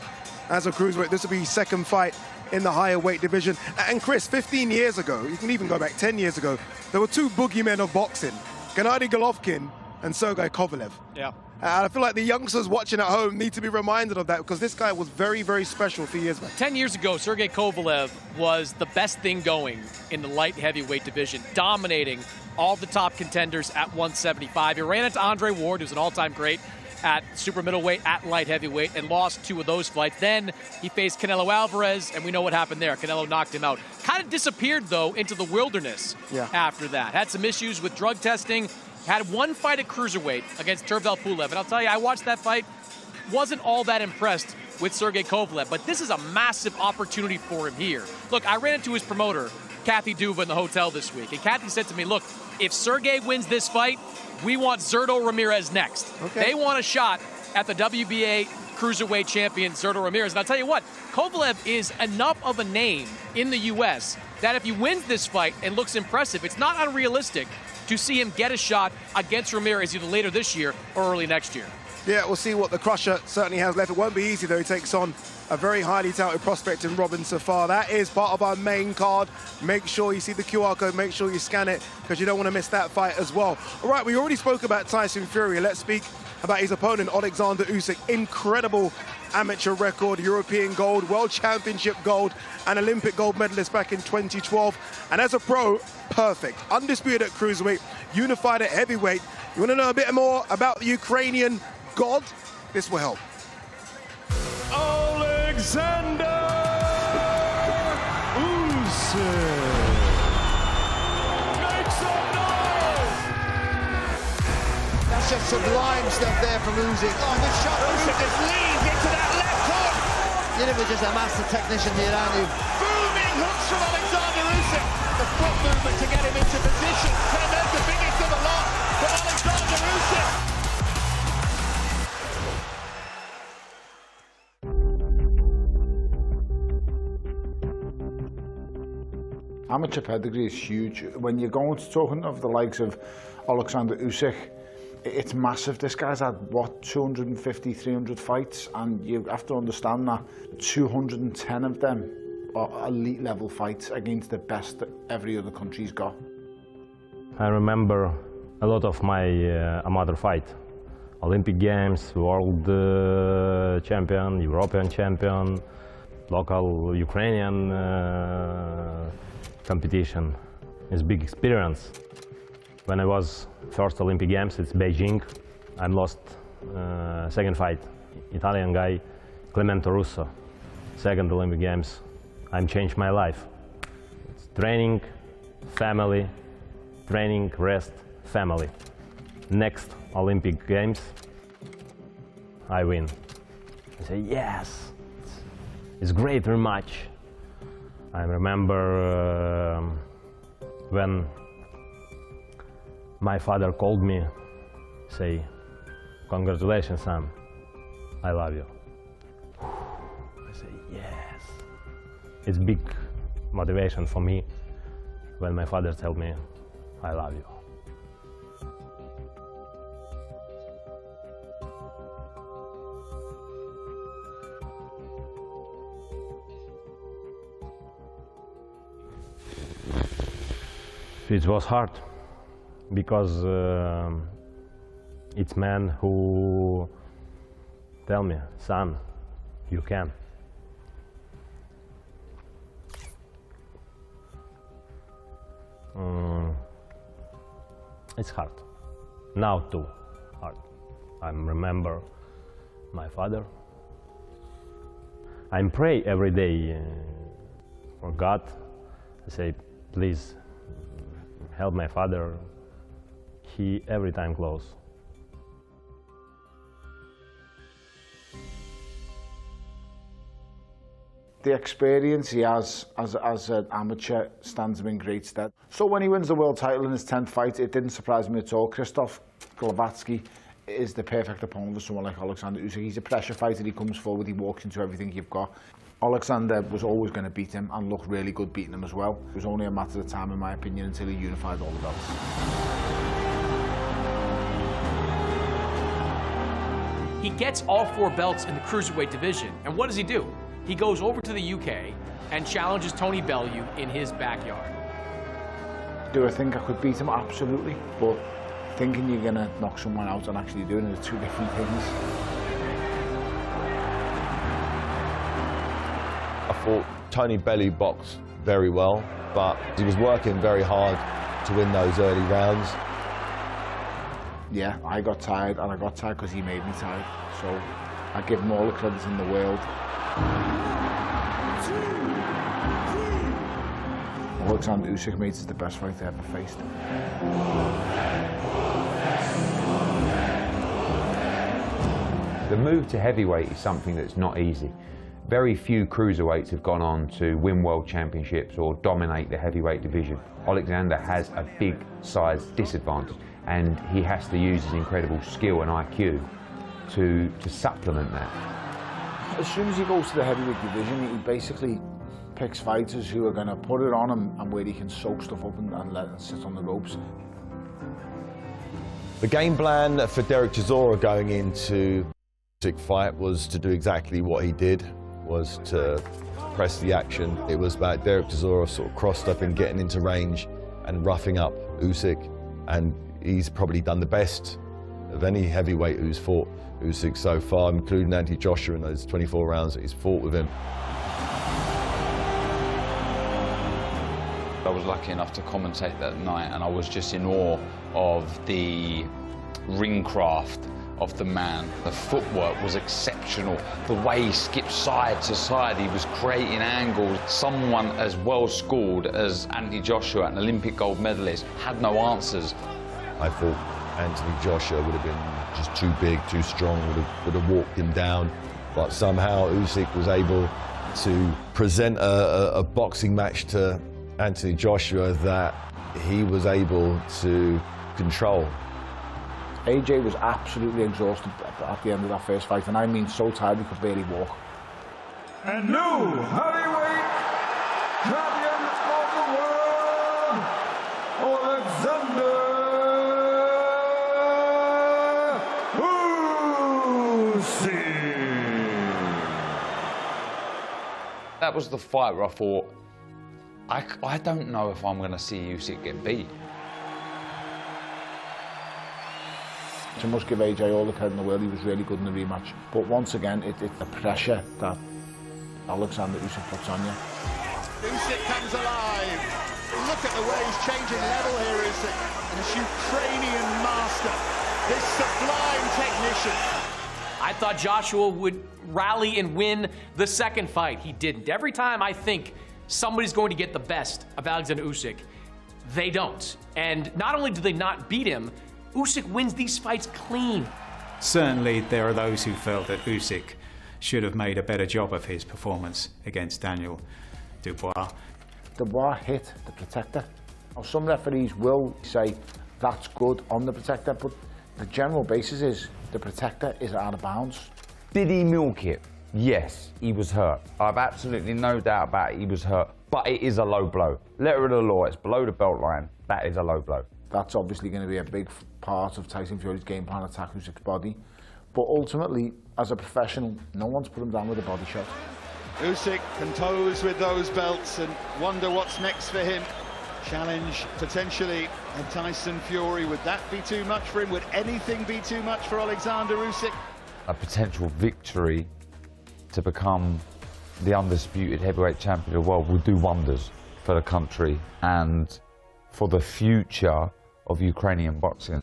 as a cruiserweight. This will be his second fight in the higher weight division. And Chris, 15 years ago, you can even go back 10 years ago, there were two boogeymen of boxing, Gennady Golovkin and Sergey Kovalev. Yeah. And I feel like the youngsters watching at home need to be reminded of that, because this guy was very, very special a few years back. 10 years ago, Sergey Kovalev was the best thing going in the light heavyweight division, dominating all the top contenders at 175. He ran into Andre Ward, who's an all-time great at super middleweight, at light heavyweight, and lost 2 of those fights. Then he faced Canelo Alvarez, and we know what happened there. Canelo knocked him out. Kind of disappeared, though, into the wilderness after that. Had some issues with drug testing. Had one fight at cruiserweight against Turvel Pulev. And I'll tell you, I watched that fight. Wasn't all that impressed with Sergey Kovalev, but this is a massive opportunity for him here. Look, I ran into his promoter, Kathy Duva, in the hotel this week. And Kathy said to me, look, if Sergey wins this fight, we want Zurdo Ramirez next. Okay. They want a shot at the WBA cruiserweight champion Zurdo Ramirez. And I'll tell you what, Kovalev is enough of a name in the U.S. that if he wins this fight and looks impressive, it's not unrealistic to see him get a shot against Ramirez either later this year or early next year. Yeah, we'll see what the Crusher certainly has left. It won't be easy, though. He takes on a very highly touted prospect in Robin Safar. That is part of our main card. Make sure you see the QR code. Make sure you scan it, because you don't want to miss that fight as well. All right, we already spoke about Tyson Fury. Let's speak about his opponent, Oleksandr Usyk. Incredible amateur record, European gold, World Championship gold, and Olympic gold medalist back in 2012. And as a pro, perfect. Undisputed at cruiserweight, unified at heavyweight. You want to know a bit more about the Ukrainian god? This will help. Oleksandr Usyk makes some noise! That's just sublime stuff there from Usyk. Oh, good shot. Usyk just leans into that left hook. You know, just a master technician, the Irani. Booming hooks from Oleksandr Usyk. The foot movement to get him into position. And that's the biggest of the lot for Oleksandr Usyk. Amateur pedigree is huge. When you're going to talking of the likes of Oleksandr Usyk, it's massive. This guy's had, what, 250, 300 fights, and you have to understand that 210 of them are elite level fights against the best that every other country's got. I remember a lot of my amateur fight. Olympic Games, World Champion, European Champion, local Ukrainian competition. It's a big experience. When I was first Olympic Games, it's Beijing. I lost second fight, Italian guy, Clemente Russo. Second Olympic Games, I'm changed my life. It's training, family, training, rest, family. Next Olympic Games, I win. I say, yes, it's great rematch. I remember when my father called me, say, congratulations, son, I love you. I say, yes. It's big motivation for me when my father tells me, I love you. It was hard because it's men who tell me, son, you can. It's hard. Now too hard. I remember my father. I pray every day for God. I say, please help my father. He every time close. The experience he has as an amateur stands him in great stead. So when he wins the world title in his 10th fight, it didn't surprise me at all. Krzysztof Glowacki is the perfect opponent for someone like Oleksandr Usyk. He's a pressure fighter, he comes forward, he walks into everything you've got. Oleksandr was always going to beat him and looked really good beating him as well. It was only a matter of time, in my opinion, until he unified all the belts. He gets all 4 belts in the cruiserweight division, and what does he do? He goes over to the UK and challenges Tony Bellew in his backyard. Do I think I could beat him? Absolutely. But thinking you're going to knock someone out and actually doing it are 2 different things. I thought Tony Bellew boxed very well, but he was working very hard to win those early rounds. Yeah, I got tired, and I got tired because he made me tired. So I give him all the credit in the world. Oleksandr Usyk, mate, is the best fighter I ever faced. The move to heavyweight is something that's not easy. Very few cruiserweights have gone on to win world championships or dominate the heavyweight division. Oleksandr has a big size disadvantage, and he has to use his incredible skill and IQ to supplement that. As soon as he goes to the heavyweight division, he basically picks fighters who are going to put it on him and where he can soak stuff up and let it sit on the ropes. The game plan for Derek Chisora going into the Usyk fight was to do exactly what he did, was to press the action. It was about Derek Chisora sort of crossed up and getting into range and roughing up Usyk, and he's probably done the best of any heavyweight who's fought Usyk so far, including Anthony Joshua in those 24 rounds that he's fought with him. I was lucky enough to commentate that night, and I was just in awe of the ring craft of the man. The footwork was exceptional. The way he skipped side to side, he was creating angles. Someone as well schooled as Anthony Joshua, an Olympic gold medalist, had no answers. I thought Anthony Joshua would have been just too big, too strong, would have walked him down. But somehow Usyk was able to present a boxing match to Anthony Joshua that he was able to control. AJ was absolutely exhausted at the end of that first fight, and I mean so tired he could barely walk. And new heavyweight champion of the world, Oleksandr Usyk. That was the fight where I thought, I don't know if I'm going to see Usyk get beat. I must give AJ all the credit in the world. He was really good in the rematch. But once again, it's the pressure that Oleksandr Usyk puts on you. Usyk comes alive. Look at the way he's changing level here, Usyk. This Ukrainian master, this sublime technician. I thought Joshua would rally and win the second fight. He didn't. Every time I think somebody's going to get the best of Oleksandr Usyk, they don't. And not only do they not beat him, Usyk wins these fights clean. Certainly there are those who felt that Usyk should have made a better job of his performance against Daniel Dubois. Dubois hit the protector. Now, some referees will say that's good on the protector, but the general basis is the protector is out of bounds. Did he milk it? Yes, he was hurt. I've absolutely no doubt about it, he was hurt. But it is a low blow. Letter of the law, it's below the belt line. That is a low blow. That's obviously going to be a big part of Tyson Fury's game plan, attack Usyk's body. But ultimately, as a professional, no one's put him down with a body shot. Usyk can pose with those belts and wonder what's next for him. Challenge potentially and Tyson Fury. Would that be too much for him? Would anything be too much for Oleksandr Usyk? A potential victory to become the undisputed heavyweight champion of the world will do wonders for the country and for the future of Ukrainian boxing.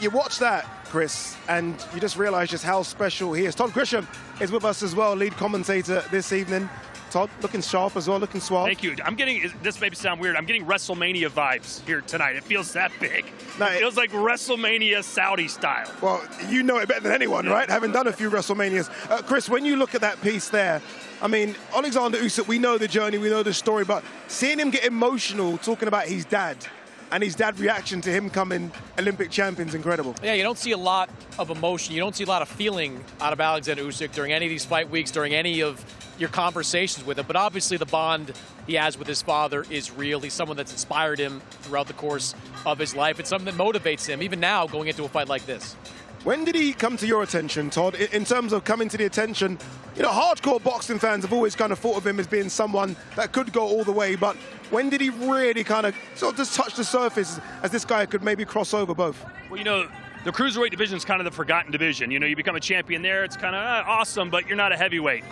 You watch that, Chris, and you just realise just how special he is. Todd Grisham is with us as well, lead commentator this evening. Todd, looking sharp as well, looking suave. Thank you. I'm getting, this may sound weird, I'm getting WrestleMania vibes here tonight. It feels that big. No, it feels like WrestleMania Saudi style. Well, you know it better than anyone, right? Having done a few WrestleManias. Chris, when you look at that piece there, I mean, Oleksandr Usyk, we know the journey, we know the story, but seeing him get emotional talking about his dad and his dad's reaction to him coming Olympic champion is incredible. Yeah, you don't see a lot of emotion. You don't see a lot of feeling out of Oleksandr Usyk during any of these fight weeks, during any of your conversations with him. But obviously the bond he has with his father is real. He's someone that's inspired him throughout the course of his life. It's something that motivates him, even now, going into a fight like this. When did he come to your attention, Todd, in terms of coming to the attention? You know, hardcore boxing fans have always kind of thought of him as being someone that could go all the way, but when did he really kind of sort of just touch the surface as this guy could maybe cross over both? Well, you know, the cruiserweight division is kind of the forgotten division. You know, you become a champion there, it's kind of awesome, but you're not a heavyweight.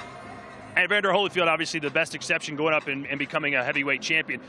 And Evander Holyfield, obviously the best exception, going up and becoming a heavyweight champion.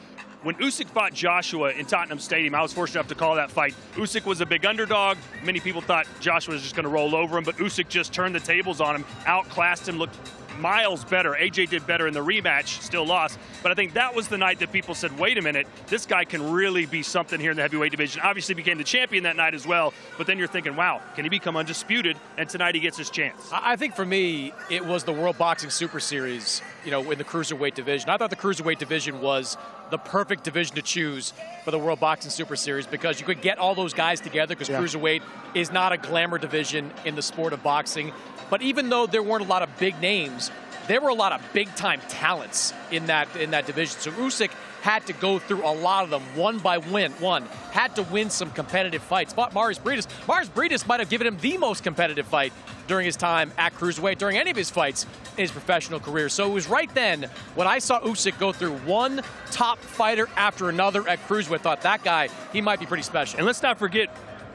When Usyk fought Joshua in Tottenham Stadium, I was fortunate enough to call that fight. Usyk was a big underdog. Many people thought Joshua was just going to roll over him, but Usyk just turned the tables on him, outclassed him, looked miles better. AJ did better in the rematch, still lost. But I think that was the night that people said, wait a minute, this guy can really be something here in the heavyweight division. Obviously became the champion that night as well. But then you're thinking, wow, can he become undisputed? And tonight he gets his chance. I think for me, it was the World Boxing Super Series, you know, in the cruiserweight division. I thought the cruiserweight division was the perfect division to choose for the World Boxing Super Series because you could get all those guys together because cruiserweight is not a glamour division in the sport of boxing. But even though there weren't a lot of big names, there were a lot of big-time talents in that division. So Usyk had to go through a lot of them one by one, had to win some competitive fights. Fought Maurice Briedis. Maurice Briedis might have given him the most competitive fight during his time at cruiserweight, during any of his fights in his professional career. So it was right then when I saw Usyk go through one top fighter after another at cruiserweight, I thought that guy, he might be pretty special. And let's not forget,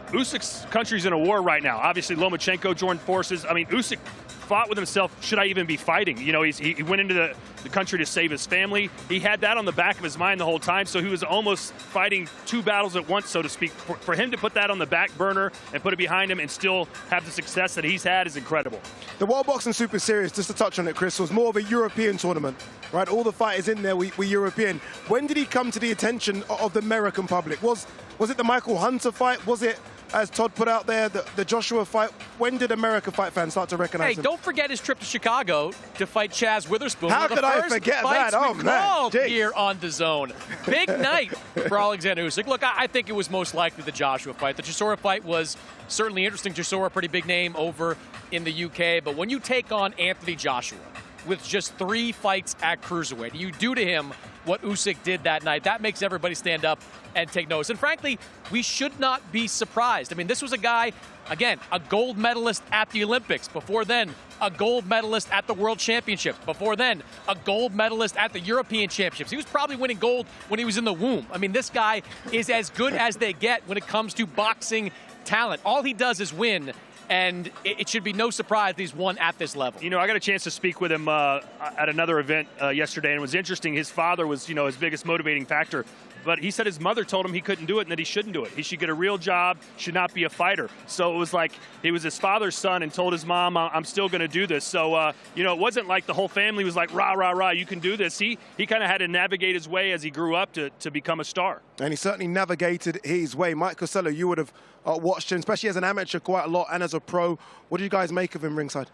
Usyk's country's in a war right now. Obviously, Lomachenko joined forces. I mean, Usyk fought with himself, should I even be fighting? You know, he went into the country to save his family. He had that on the back of his mind the whole time, so he was almost fighting two battles at once, so to speak. For him to put that on the back burner and put it behind him and still have the success that he's had is incredible. The World Boxing Super Series, just to touch on it, Chris, was more of a European tournament, right? All the fighters in there were European. When did he come to the attention of the American public? Was it the Michael Hunter fight? Was it, as Todd put out there, the Joshua fight? When did American fight fans start to recognize him? Don't forget his trip to Chicago to fight Chaz Witherspoon. How could I forget that? Oh, man. Here on DAZN. Big night for Oleksandr Usyk. Look, I think it was most likely the Joshua fight. The Chisora fight was certainly interesting. Chisora, pretty big name over in the UK. But when you take on Anthony Joshua with just 3 fights at cruiserweight, you do to him what Usyk did that night. That makes everybody stand up and take notice. And frankly, we should not be surprised. I mean, this was a guy, again, a gold medalist at the Olympics. Before then, a gold medalist at the World Championships. Before then, a gold medalist at the European Championships. He was probably winning gold when he was in the womb. I mean, this guy is as good as they get when it comes to boxing talent. All he does is win. And it should be no surprise that he's won at this level. You know, I got a chance to speak with him at another event yesterday, and it was interesting. His father was, you know, his biggest motivating factor. But he said his mother told him he couldn't do it and that he shouldn't do it. He should get a real job, should not be a fighter. So it was like he was his father's son and told his mom, I'm still going to do this. So, you know, it wasn't like the whole family was like, rah, rah, rah, you can do this. He kind of had to navigate his way as he grew up to become a star. And he certainly navigated his way. Mike Costello, you would have watched him, especially as an amateur, quite a lot, and as a pro. What do you guys make of him ringside?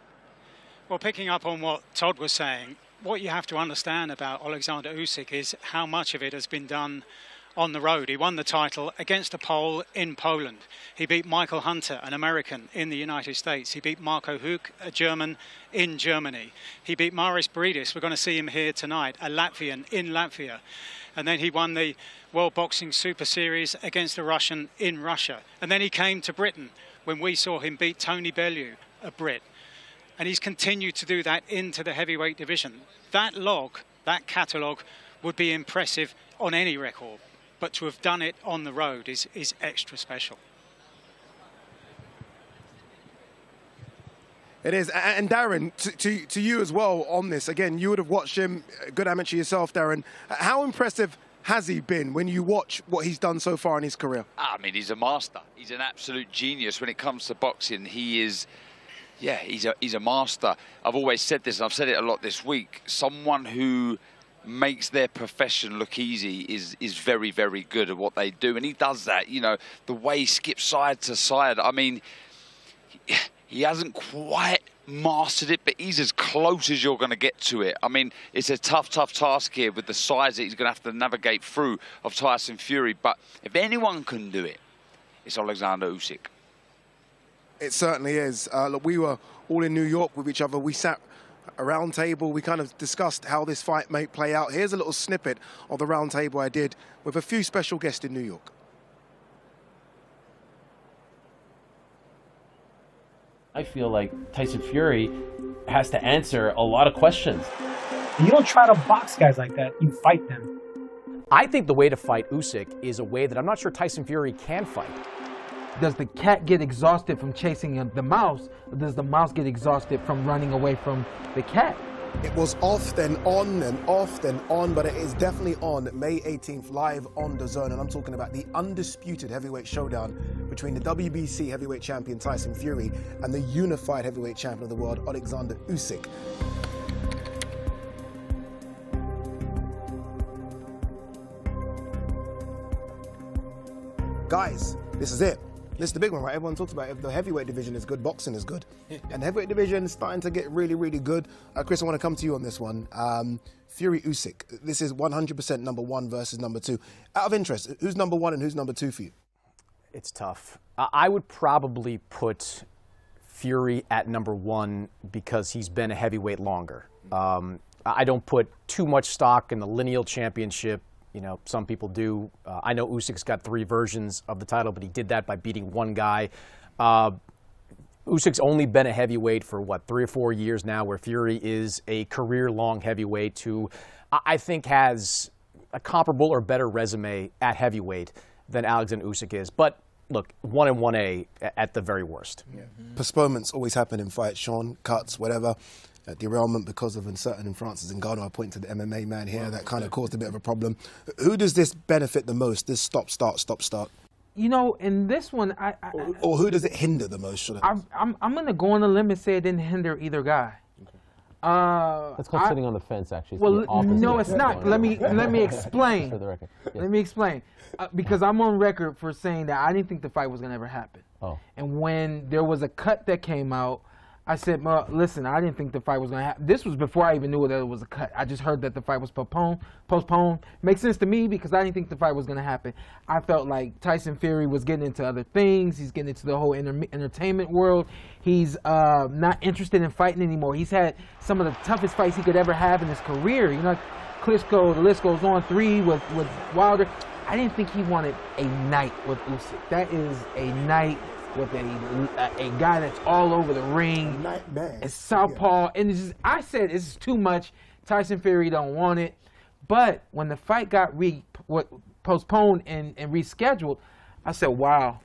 Well, picking up on what Todd was saying, what you have to understand about Oleksandr Usyk is how much of it has been done on the road. He won the title against a Pole in Poland. He beat Michael Hunter, an American, in the United States. He beat Marco Huck, a German, in Germany. He beat Maurice Briedis. We're going to see him here tonight, a Latvian in Latvia. And then he won the World Boxing Super Series against a Russian in Russia. And then he came to Britain when we saw him beat Tony Bellew, a Brit. And he's continued to do that into the heavyweight division. That log, that catalogue, would be impressive on any record. But to have done it on the road is extra special. It is. And Darren, to you as well on this, again, you would have watched him, good amateur yourself, Darren. How impressive has he been when you watch what he's done so far in his career? I mean, he's a master. He's an absolute genius when it comes to boxing. He is, yeah, he's a master. I've always said this, and I've said it a lot this week. Someone who makes their profession look easy is very, very good at what they do. And he does that, you know, the way he skips side to side. I mean, he hasn't quite mastered it, but he's as close as you're going to get to it. I mean, it's a tough task here with the size that he's going to have to navigate through of Tyson Fury. But if anyone can do it, it's Oleksandr Usyk. It certainly is. Look, we were all in New York with each other. We sat a round table. We kind of discussed how this fight may play out. Here's a little snippet of the round table I did with a few special guests in New York. I feel like Tyson Fury has to answer a lot of questions. You don't try to box guys like that, you fight them. I think the way to fight Usyk is a way that I'm not sure Tyson Fury can fight. Does the cat get exhausted from chasing the mouse, or does the mouse get exhausted from running away from the cat? It was off, then on, then off, then on, but it is definitely on May 18th, live on DAZN, and I'm talking about the undisputed heavyweight showdown between the WBC heavyweight champion Tyson Fury and the unified heavyweight champion of the world, Oleksandr Usyk. guys, this is it. This is the big one, right? Everyone talks about it. If the heavyweight division is good, boxing is good. And the heavyweight division is starting to get really, really good. Chris, I want to come to you on this one. Fury Usyk, this is 100% number 1 versus number 2. Out of interest, who's number 1 and who's number 2 for you? It's tough. I would probably put Fury at number 1 because he's been a heavyweight longer. I don't put too much stock in the lineal championship. You know, some people do. I know Usyk's got 3 versions of the title, but he did that by beating one guy. Usyk's only been a heavyweight for, what, 3 or 4 years now, where Fury is a career-long heavyweight who I think has a comparable or better resume at heavyweight than Oleksandr Usyk is. But, look, 1 and 1A at the very worst. Yeah. Postponements always happen in fights, Sean, cuts, whatever. Derailment because of uncertain in Francis Ngannou. I point to the MMA man here. That kind of caused a bit of a problem. Who does this benefit the most, this stop, start? You know, in this one, or who does it hinder the most? I'm going to go on a limb and say it didn't hinder either guy. That's called sitting on the fence, actually. It's well, no, it's not. Let me explain. For the record. Yes. Let me explain. Because I'm on record for saying that I didn't think the fight was going to ever happen. Oh. And when there was a cut that came out, I said, well, listen, I didn't think the fight was going to happen. This was before I even knew that it was a cut. I just heard that the fight was postponed. Makes sense to me because I didn't think the fight was going to happen. I felt like Tyson Fury was getting into other things. He's getting into the whole entertainment world. He's not interested in fighting anymore. He's had some of the toughest fights he could ever have in his career. You know, Klitschko, the list goes on, 3 with Wilder. I didn't think he wanted a night with Usyk. That is a night with a guy that's all over the ring. It's southpaw. And it's just, I said it's too much. Tyson Fury don't want it. But when the fight got postponed and rescheduled, I said, wow,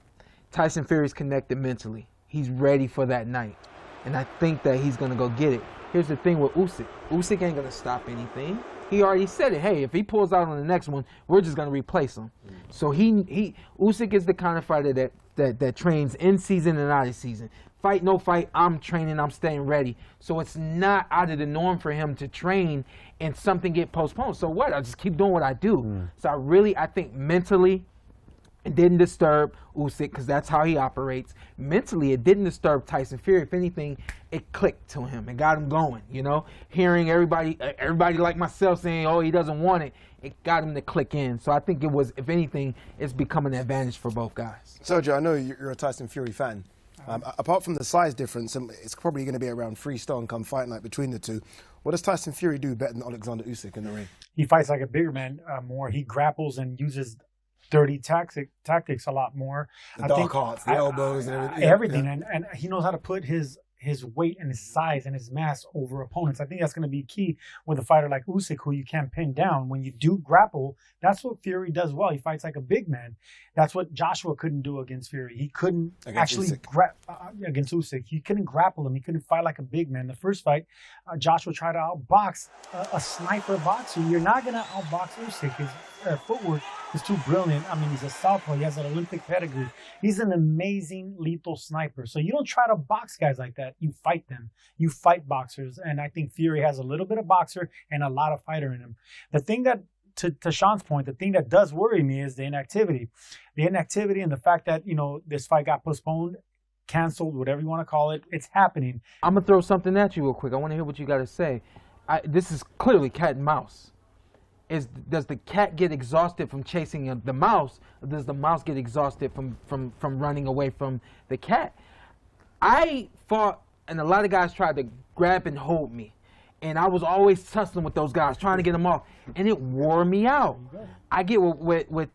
Tyson Fury's connected mentally. He's ready for that night. And I think that he's going to go get it. Here's the thing with Usyk. Usyk ain't going to stop anything. He already said it. Hey, if he pulls out on the next one, we're just going to replace him. So Usyk is the kind of fighter that trains in season and out of season. Fight, no fight, I'm training, I'm staying ready. So it's not out of the norm for him to train and something get postponed. So what? I just keep doing what I do. So I think mentally, it didn't disturb Usyk because that's how he operates. Mentally, it didn't disturb Tyson Fury. If anything, it clicked to him. It got him going, you know? Hearing everybody like myself saying, oh, he doesn't want it, it got him to click in. So I think it was, if anything, it's become an advantage for both guys. Sergio, I know you're a Tyson Fury fan. Apart from the size difference, it's probably going to be around 3 stone come fight night between the two. What does Tyson Fury do better than Oleksandr Usyk in the ring? He fights like a bigger man more. He grapples and uses dirty tactics a lot more. The dark arts, the elbows, and everything. Everything, yeah. And he knows how to put his weight and his size and his mass over opponents. I think that's going to be key with a fighter like Usyk, who you can't pin down. When you do grapple, that's what Fury does well. He fights like a big man. That's what Joshua couldn't do against Fury. He couldn't against Usyk. He couldn't grapple him. He couldn't fight like a big man. The first fight, Joshua tried to outbox a sniper boxer. You're not going to outbox Usyk. His footwork is too brilliant. I mean, he's a southpaw. He has an Olympic pedigree. He's an amazing lethal sniper. So you don't try to box guys like that. You fight them. You fight boxers. And I think Fury has a little bit of boxer and a lot of fighter in him. The thing that, to Sean's point, the thing that does worry me is the inactivity. The inactivity and the fact that, you know, this fight got postponed, canceled, whatever you want to call it. It's happening. I'm going to throw something at you real quick. I want to hear what you got to say. This is clearly cat and mouse. Does the cat get exhausted from chasing the mouse, or does the mouse get exhausted from running away from the cat? I fought, and a lot of guys tried to grab and hold me, and I was always tussling with those guys, trying to get them off, and it wore me out. I get with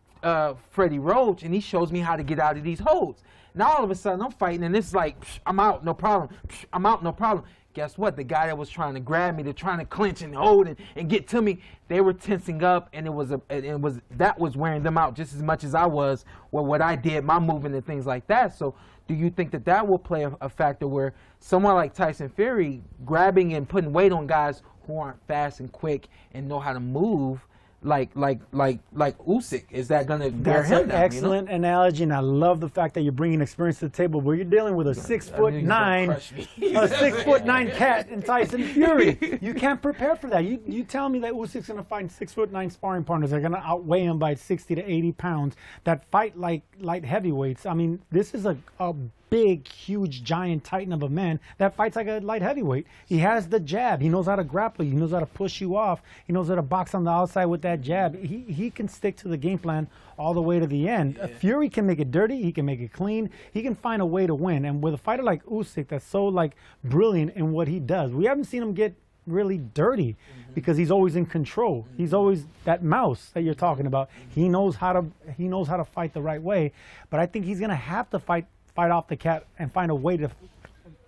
Freddie Roach, and he shows me how to get out of these holds. Now all of a sudden I'm fighting, and it's like, I'm out, no problem. I'm out, no problem. Guess what? The guy that was trying to grab me, they're trying to clinch and hold and get to me, they were tensing up, and that was wearing them out just as much as I was with what I did, my movement and things like that. So do you think that will play a factor where someone like Tyson Fury grabbing and putting weight on guys who aren't fast and quick and know how to move, like Usyk? Is that going to wear That's him an down? excellent analogy, and I love the fact that you're bringing experience to the table where you're dealing with a 6'9" cat in Tyson Fury. You can't prepare for that. You tell me that Usyk's going to find 6'9" sparring partners that are going to outweigh him by 60 to 80 pounds that fight like light heavyweights. I mean, this is a big, huge, giant titan of a man that fights like a light heavyweight. He has the jab. He knows how to grapple. He knows how to push you off. He knows how to box on the outside with that jab. He can stick to the game plan all the way to the end. Yeah. Fury can make it dirty. He can make it clean. He can find a way to win. And with a fighter like Usyk that's so like brilliant in what he does, we haven't seen him get really dirty because he's always in control. He's always that mouse that you're talking about. He knows how to fight the right way. But I think he's gonna have to fight off the cat and find a way to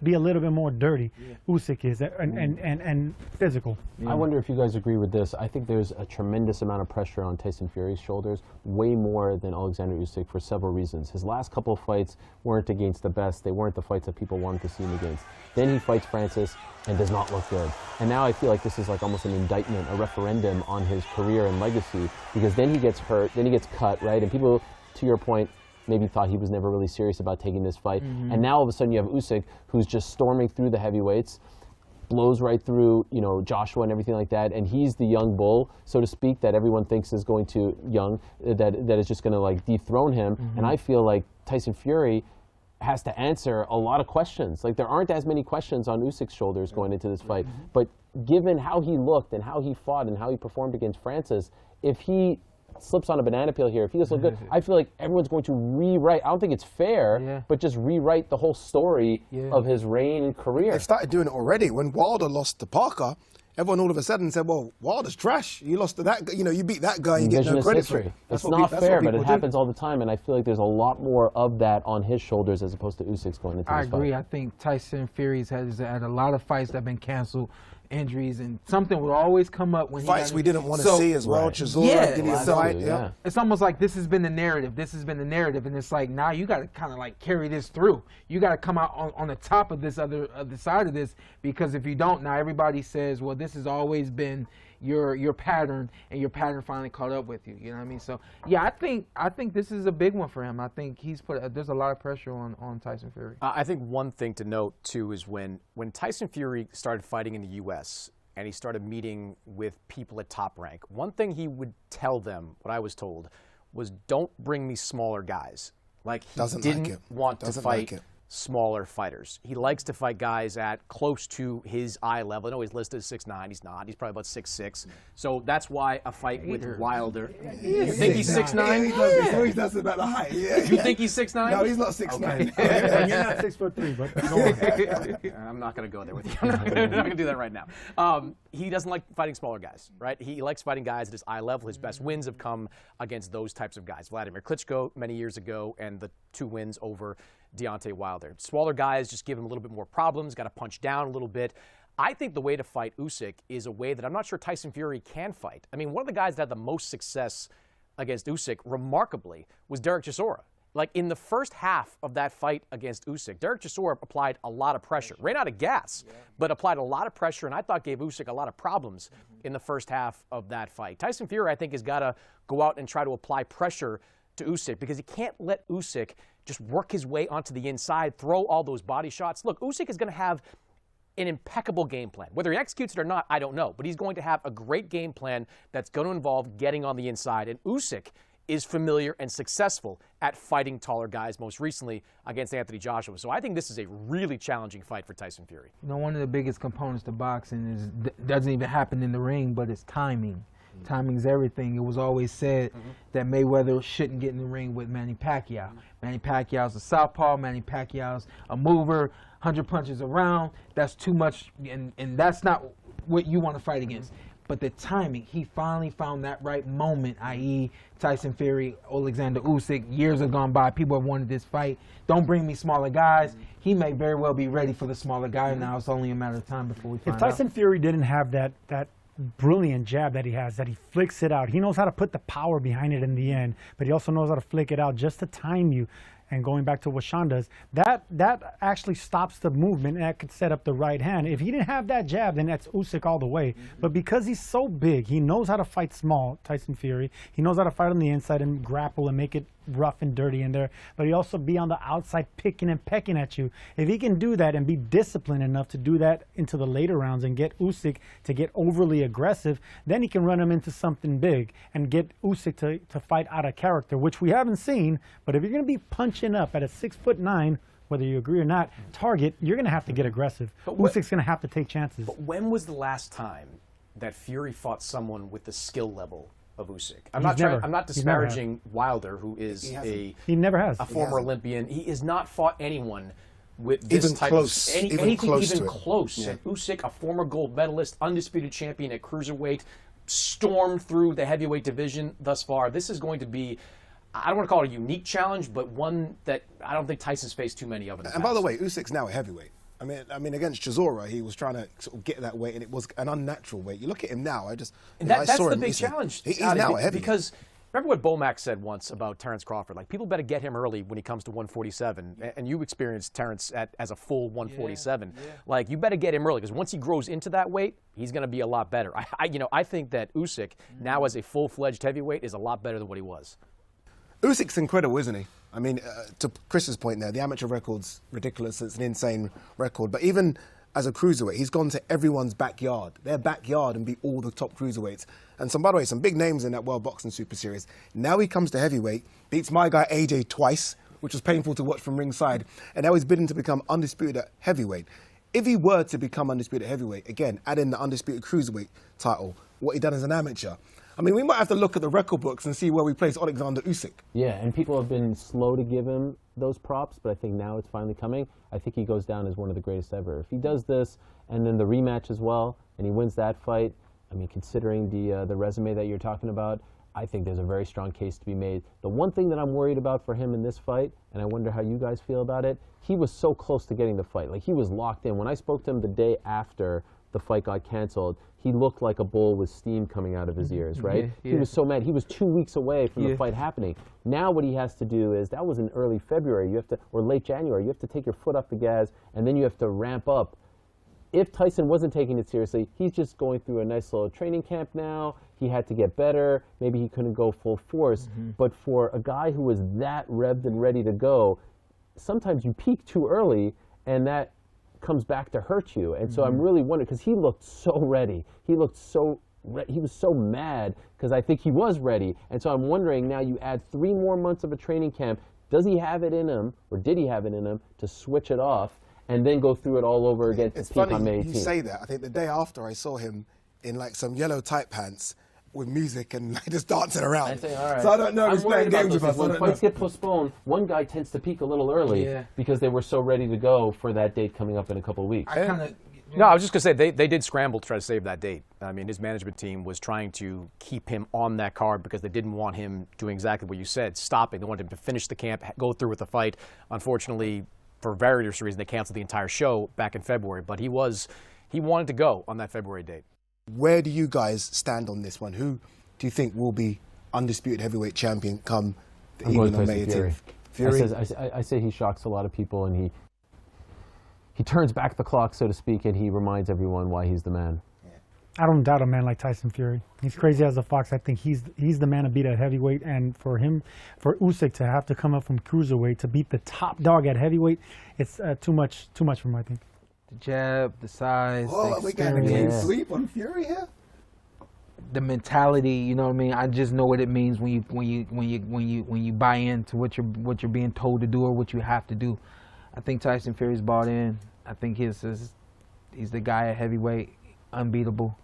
be a little bit more dirty. Usyk is and physical. I wonder if you guys agree with this. I think there's a tremendous amount of pressure on Tyson Fury's shoulders, way more than Oleksandr Usyk for several reasons. His last couple of fights weren't against the best. They weren't the fights that people wanted to see him against. Then he fights Francis and does not look good. And now I feel like this is like almost an indictment, a referendum on his career and legacy, because then he gets hurt, then he gets cut, right? And people, to your point, maybe thought he was never really serious about taking this fight. And now all of a sudden you have Usyk, who's just storming through the heavyweights, blows right through, you know, Joshua and everything like that, and he's the young bull, so to speak, that everyone thinks is going to that is just going to like dethrone him. And I feel like Tyson Fury has to answer a lot of questions. Like there aren't as many questions on Usyk's shoulders going into this fight, but given how he looked and how he fought and how he performed against Francis, if he slips on a banana peel here, if he doesn't look good, I feel like everyone's going to rewrite. I don't think it's fair, but just rewrite the whole story of his reign and career. They've started doing it already. When Wilder lost to Parker, everyone all of a sudden said, well, Wilder's trash. You lost to that guy. You know, you beat that guy, you get no credit for it. It's not fair, but it happens all the time, and I feel like there's a lot more of that on his shoulders as opposed to Usyk's going into this fight. I agree. I think Tyson Fury has had a lot of fights that have been canceled, injuries, and something will always come up when fights we didn't want to see as well. Chisora, it's almost like this has been the narrative. This has been the narrative, and it's like now you got to kind of like carry this through. You got to come out on the top of this other side of this, because if you don't, now everybody says, well, this has always been your pattern, and your pattern finally caught up with you. You know what I mean? So yeah, I think this is a big one for him. I think there's a lot of pressure on Tyson Fury. I think one thing to note too is when Tyson Fury started fighting in the U.S. and he started meeting with people at Top Rank, one thing he would tell them, what I was told, was don't bring me smaller guys. Like he didn't want to fight smaller fighters. He likes to fight guys at close to his eye level. I know he's listed as 6'9". He's not. He's probably about 6'6". So that's why a fight with Wilder. You think he's 6'9"? He does about the height. You think he's 6'9"? No, he's not 6'9". Okay. You're not 6'3", but go on. I'm not going to go there with you. I'm not going to do that right now. He doesn't like fighting smaller guys, right? He likes fighting guys at his eye level. His best wins have come against those types of guys. Vladimir Klitschko many years ago, and the 2 wins over Deontay Wilder. Smaller guys just give him a little bit more problems, got to punch down a little bit. I think the way to fight Usyk is a way that I'm not sure Tyson Fury can fight. I mean, one of the guys that had the most success against Usyk, remarkably, was Derek Chisora. Like, in the first half of that fight against Usyk, Derek Chisora applied a lot of pressure. Ran out of gas, but applied a lot of pressure, and I thought gave Usyk a lot of problems in the first half of that fight. Tyson Fury, I think, has got to go out and try to apply pressure to Usyk, because he can't let Usyk just work his way onto the inside, throw all those body shots. Look, Usyk is going to have an impeccable game plan. Whether he executes it or not, I don't know. But he's going to have a great game plan that's going to involve getting on the inside. And Usyk is familiar and successful at fighting taller guys, most recently against Anthony Joshua. So I think this is a really challenging fight for Tyson Fury. You know, one of the biggest components to boxing is doesn't even happen in the ring, but it's timing. Timing's everything. It was always said that Mayweather shouldn't get in the ring with Manny Pacquiao. Manny Pacquiao's a southpaw. Manny Pacquiao's a mover, 100 punches around. That's too much, and that's not what you want to fight against. But the timing, he finally found that right moment, i.e. Tyson Fury, Oleksandr Usyk. Years have gone by. People have wanted this fight. Don't bring me smaller guys. He may very well be ready for the smaller guy now. It's only a matter of time before we find out. If Tyson Fury didn't have that brilliant jab that he has, that he flicks it out. He knows how to put the power behind it in the end, but he also knows how to flick it out just to time you. and going back to what Sean does, that actually stops the movement, and that could set up the right hand. If he didn't have that jab, then that's Usyk all the way. But because he's so big, he knows how to fight small, Tyson Fury. He knows how to fight on the inside and grapple and make it rough and dirty in there. But he also be on the outside picking and pecking at you. If he can do that and be disciplined enough to do that into the later rounds and get Usyk to get overly aggressive, then he can run him into something big and get Usyk to fight out of character, which we haven't seen. But if you're going to be punching up at a 6'9", whether you agree or not, target, you're going to have to get aggressive. Usyk's going to have to take chances. But when was the last time that Fury fought someone with the skill level of Usyk? I'm not disparaging Wilder, who is a former Olympian. He has not fought anyone with this even type close, of even close. Yeah. And Usyk, a former gold medalist, undisputed champion at cruiserweight, stormed through the heavyweight division thus far. This is going to be, I don't want to call it a unique challenge, but one that I don't think Tyson's faced too many of in the And past. by the way, Usyk's now a heavyweight. I mean, against Chisora, he was trying to sort of get that weight, and it was an unnatural weight. You look at him now, I That's saw the him, big challenge. He's now a heavyweight. Because remember what Bomac said once about Terence Crawford? Like, people better get him early when he comes to 147. And you experienced Terence as a full 147. Like, you better get him early, because once he grows into that weight, he's going to be a lot better. I think that Usyk, now as a full-fledged heavyweight, is a lot better than what he was. Usyk's incredible, isn't he? I mean, to Chris's point there, the amateur record's ridiculous. It's an insane record. But even as a cruiserweight, he's gone to everyone's backyard, their backyard, and beat all the top cruiserweights. And by the way, some big names in that World Boxing Super Series. Now he comes to heavyweight, beats my guy AJ twice, which was painful to watch from ringside. And now he's bidding to become undisputed at heavyweight. If he were to become undisputed heavyweight, again, add in the undisputed cruiserweight title, what he done as an amateur. I mean, we might have to look at the record books and see where we place Oleksandr Usyk. Yeah, and people have been slow to give him those props, but I think now it's finally coming. I think he goes down as one of the greatest ever. If he does this, and then the rematch as well, and he wins that fight, I mean, considering the resume that you're talking about, I think there's a very strong case to be made. The one thing that I'm worried about for him in this fight, and I wonder how you guys feel about it, he was so close to getting the fight. Like, he was locked in. When I spoke to him the day after the fight got canceled, he looked like a bull with steam coming out of his ears, right? Yeah. He was so mad. He was 2 weeks away from the fight happening. Now what he has to do is, that was in early February, you have to, or late January, you have to take your foot off the gas, and then you have to ramp up. If Tyson wasn't taking it seriously, he's just going through a nice little training camp now. He had to get better. Maybe he couldn't go full force. But for a guy who was that revved and ready to go, sometimes you peak too early, and that comes back to hurt you. And so I'm really wondering, because he looked so ready. He looked so, he was so mad, because I think he was ready. And so I'm wondering, now you add 3 more months of a training camp, does he have it in him, or did he have it in him, to switch it off and then go through it all over again to peak on May 18th? You say that. I think the day after I saw him in like some yellow tight pants with music and like just dancing around. I think, all right. So I don't know if he's playing games with us. When fights get postponed, one guy tends to peak a little early because they were so ready to go for that date coming up in a couple of weeks. No, I was just going to say, they did scramble to try to save that date. I mean, his management team was trying to keep him on that card because they didn't want him doing exactly what you said, stopping. They wanted him to finish the camp, go through with the fight. Unfortunately, for various reasons, they canceled the entire show back in February. But he wanted to go on that February date. Where do you guys stand on this one? Who do you think will be undisputed heavyweight champion come the evening on May 18th? Fury? I say he shocks a lot of people, and he turns back the clock, so to speak, and he reminds everyone why he's the man. I don't doubt a man like Tyson Fury. He's crazy as a fox. I think he's the man to beat at heavyweight, and for Usyk to have to come up from cruiserweight to beat the top dog at heavyweight, it's too much for him, I think. The jab, the size, the we got a clean experience, sweep on Fury here. the mentality. You know what I mean? I just know what it means when you buy into what you're being told to do or what you have to do. I think Tyson Fury's bought in. I think he's the guy at heavyweight, unbeatable.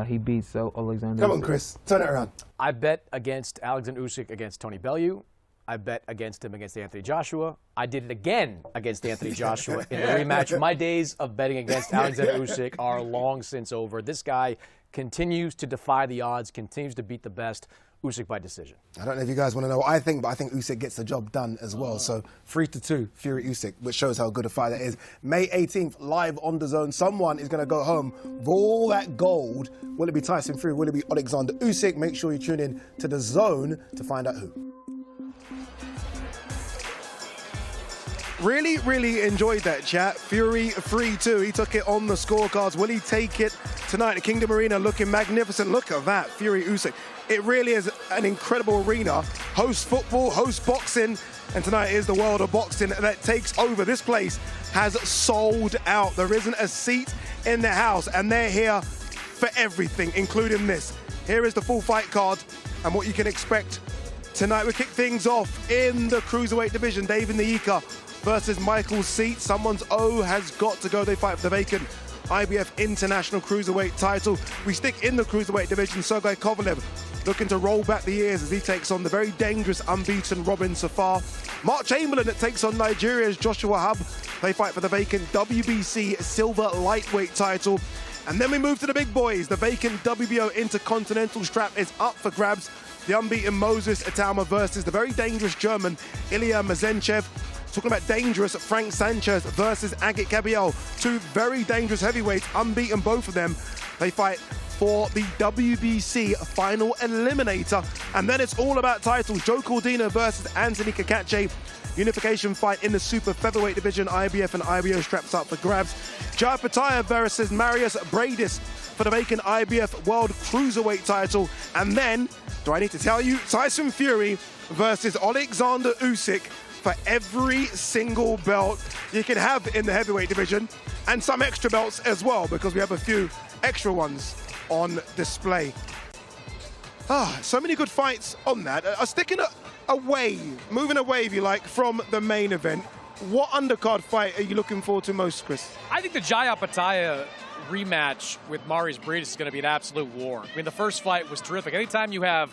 He beats Oleksandr. Come on, Chris, turn it around. I bet against Oleksandr Usyk against Tony Bellew. I bet against him against Anthony Joshua. I did it again against Anthony Joshua in the rematch. My days of betting against Oleksandr Usyk are long since over. This guy continues to defy the odds, continues to beat the best. Usyk by decision. I don't know if you guys want to know what I think, but I think Usyk gets the job done as well. So 3-2, Fury Usyk, which shows how good a fight that is. May 18th, live on DAZN. Someone is going to go home with all that gold. Will it be Tyson Fury? Will it be Oleksandr Usyk? Make sure you tune in to DAZN to find out who. Really, really enjoyed that, chat. Fury 3-2. He took it on the scorecards. Will he take it tonight? The Kingdom Arena looking magnificent. Look at that, Fury Usyk. It really is an incredible arena. Host football, host boxing, and tonight is the world of boxing that takes over. This place has sold out. There isn't a seat in the house, and they're here for everything, including this. Here is the full fight card and what you can expect tonight. We kick things off in the cruiserweight division. Dave Nyika versus Michael Seat. Someone's O has got to go. They fight for the vacant IBF International Cruiserweight title. We stick in the cruiserweight division. Sergey Kovalev looking to roll back the years as he takes on the very dangerous unbeaten Robin Safar. Mark Chamberlain that takes on Nigeria's Joshua Hub. They fight for the vacant WBC Silver Lightweight title. And then we move to the big boys. The vacant WBO Intercontinental strap is up for grabs. The unbeaten Moses Itauma versus the very dangerous German Ilya Mazenchev. Talking about dangerous, Frank Sanchez versus Agit Kabayel. Two very dangerous heavyweights, unbeaten both of them. They fight for the WBC final eliminator. And then it's all about titles. Joe Cordina versus Anthony Kakache. Unification fight in the super featherweight division. IBF and IBO straps up for grabs. Jai Pataya versus Marius Bradis for the vacant IBF World Cruiserweight title. And then, do I need to tell you, Tyson Fury versus Oleksandr Usyk for every single belt you can have in the heavyweight division, and some extra belts as well, because we have a few extra ones on display. So many good fights on that. Sticking away, moving away, if you like, from the main event. What undercard fight are you looking forward to most, Chris? I think the Jai Pataya rematch with Marius Bradis is going to be an absolute war. I mean, the first fight was terrific. Anytime you have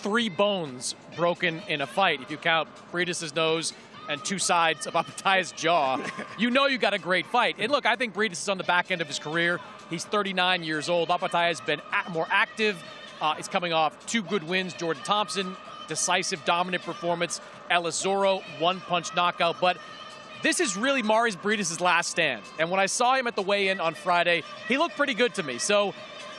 3 bones broken in a fight, if you count Bradis' nose and 2 sides of Apataya's jaw, you know you got a great fight. And look, I think Bradis is on the back end of his career. He's 39 years old. Apataya's been more active. He's coming off 2 good wins. Jordan Thompson, decisive, dominant performance. Ellis Zorro, 1-punch knockout. But this is really Marius Bradis' last stand. And when I saw him at the weigh-in on Friday, he looked pretty good to me. So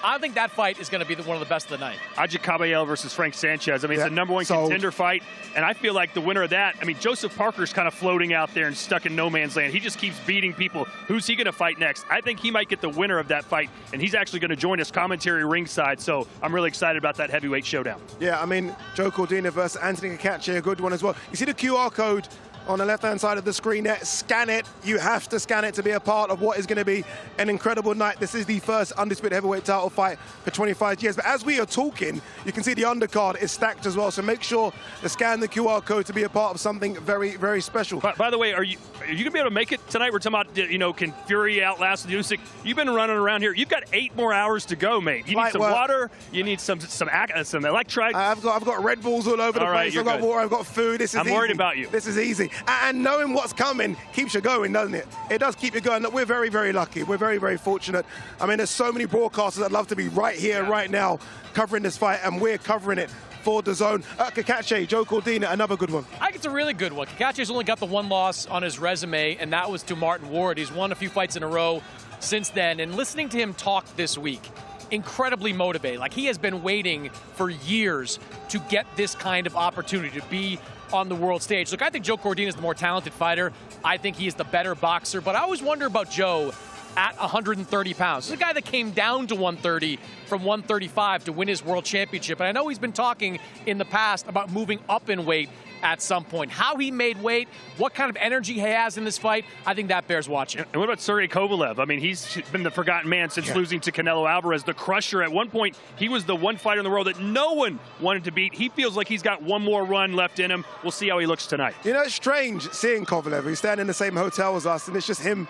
I think that fight is going to be one of the best of the night. Agit Kabayel versus Frank Sanchez. I mean, it's the #1 contender fight, and I feel like the winner of that, I mean, Joseph Parker's kind of floating out there and stuck in no man's land. He just keeps beating people. Who's he going to fight next? I think he might get the winner of that fight, and he's actually going to join us commentary ringside, so I'm really excited about that heavyweight showdown. Yeah, I mean, Joe Cordina versus Anthony Kakache, a good one as well. You see the QR code on the left-hand side of the screen there. Scan it. You have to scan it to be a part of what is going to be an incredible night. This is the first undisputed heavyweight title fight for 25 years. But as we are talking, you can see the undercard is stacked as well. So make sure to scan the QR code to be a part of something very, very special. By the way, are you going to be able to make it tonight? We're talking about, you know, can Fury outlast Usyk? You've been running around here. You've got 8 more hours to go, mate. You need some water. You need some electrolytes. I've got Red Bulls all over the place. I've got water. I've got food. This is I'm worried about you. This is easy. And knowing what's coming keeps you going, doesn't it? It does keep you going. Look, we're very, very lucky. We're very, very fortunate. I mean, there's so many broadcasters that'd love to be right here, right now, covering this fight, and we're covering it for DAZN. Kakache, Joe Cordina, another good one. I think it's a really good one. Kakache's only got the 1 loss on his resume, and that was to Martin Ward. He's won a few fights in a row since then, and listening to him talk this week, incredibly motivated. Like, he has been waiting for years to get this kind of opportunity to be on the world stage. Look, I think Joe Cordina is the more talented fighter. I think he is the better boxer, but I always wonder about Joe at 130 pounds. He's a guy that came down to 130 from 135 to win his world championship, and I know he's been talking in the past about moving up in weight at some point. How he made weight, what kind of energy he has in this fight, I think that bears watching. And what about Sergey Kovalev? I mean, he's been the forgotten man since losing to Canelo Alvarez, the crusher. At one point, he was the one fighter in the world that no one wanted to beat. He feels like he's got one more run left in him. We'll see how he looks tonight. You know, it's strange seeing Kovalev. He's staying in the same hotel as us, and it's just him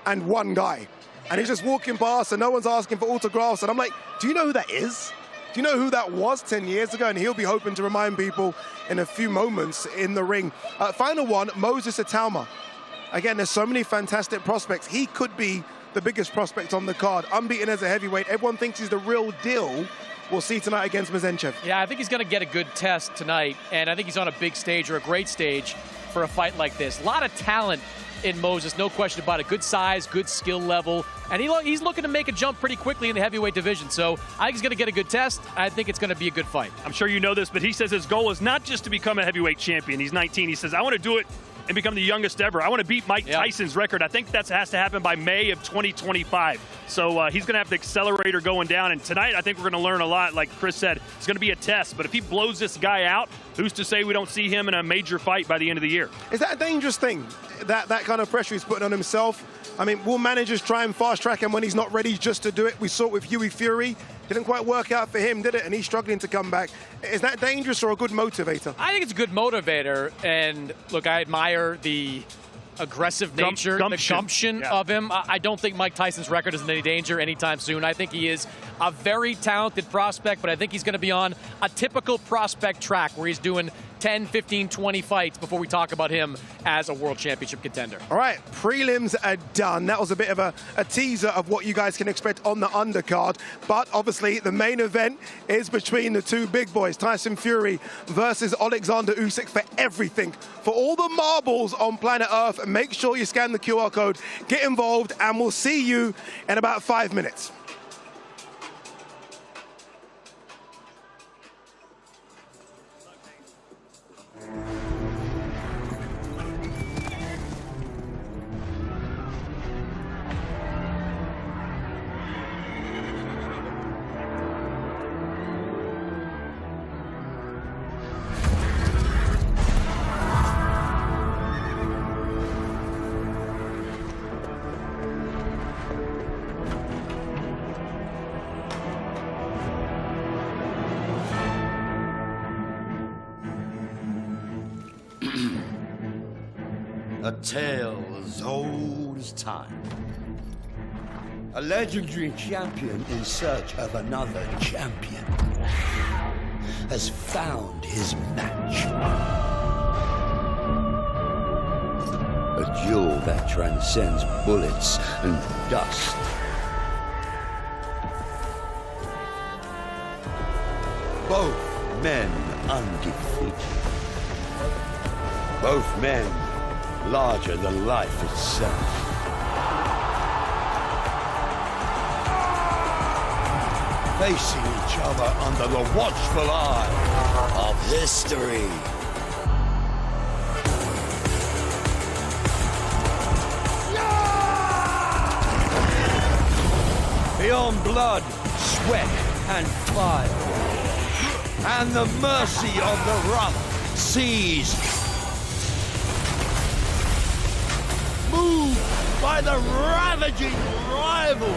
and one guy. And he's just walking past, and no one's asking for autographs. And I'm like, do you know who that is? Do you know who that was 10 years ago? And he'll be hoping to remind people in a few moments in the ring. Final one, Moses Itauma. Again, there's so many fantastic prospects. He could be the biggest prospect on the card. Unbeaten as a heavyweight. Everyone thinks he's the real deal. We'll see tonight against Mazenchev. Yeah, I think he's going to get a good test tonight. And I think he's on a big stage, or a great stage, for a fight like this. A lot of talent in Moses, no question about it. Good size, good skill level, and he's looking to make a jump pretty quickly in the heavyweight division. So I think he's going to get a good test. I think it's going to be a good fight. I'm sure you know this, but he says his goal is not just to become a heavyweight champion. He's 19. He says, I want to do it and become the youngest ever. I want to beat Mike Tyson's record. I think that has to happen by May of 2025. So he's going to have the accelerator going down. And tonight, I think we're going to learn a lot. Like Chris said, it's going to be a test. But if he blows this guy out, who's to say we don't see him in a major fight by the end of the year? Is that a dangerous thing, that kind of pressure he's putting on himself? I mean, will managers try and fast-track him when he's not ready just to do it? We saw it with Hughie Fury. Didn't quite work out for him, did it? And he's struggling to come back. Is that dangerous or a good motivator? I think it's a good motivator. And, look, I admire the aggressive nature, the gumption of him. I don't think Mike Tyson's record is in any danger anytime soon. I think he is a very talented prospect, but I think he's going to be on a typical prospect track where he's doing 10, 15, 20 fights before we talk about him as a world championship contender. All right, prelims are done. That was a bit of a teaser of what you guys can expect on the undercard. But obviously, the main event is between the two big boys, Tyson Fury versus Oleksandr Usyk, for everything. For all the marbles on planet Earth, make sure you scan the QR code, get involved, and we'll see you in about 5 minutes. A tale as old as time. A legendary champion in search of another champion has found his match. A duel that transcends bullets and dust. Both men undefeated. Both men larger than life itself. Facing each other under the watchful eye of history. Beyond blood, sweat, and fire, and the mercy of the rough seas. Moved by the ravaging rival.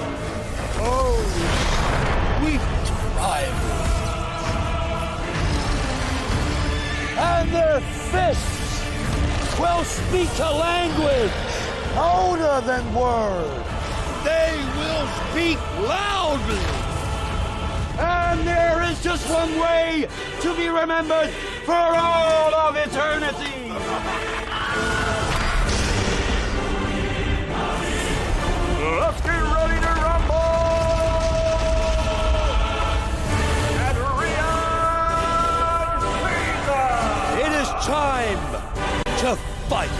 Oh, sweet rival. And their fists will speak a language older than words. They will speak loudly. And there is just one way to be remembered for all of eternity. Let's get ready to rumble! And Riyadh, it is time to fight.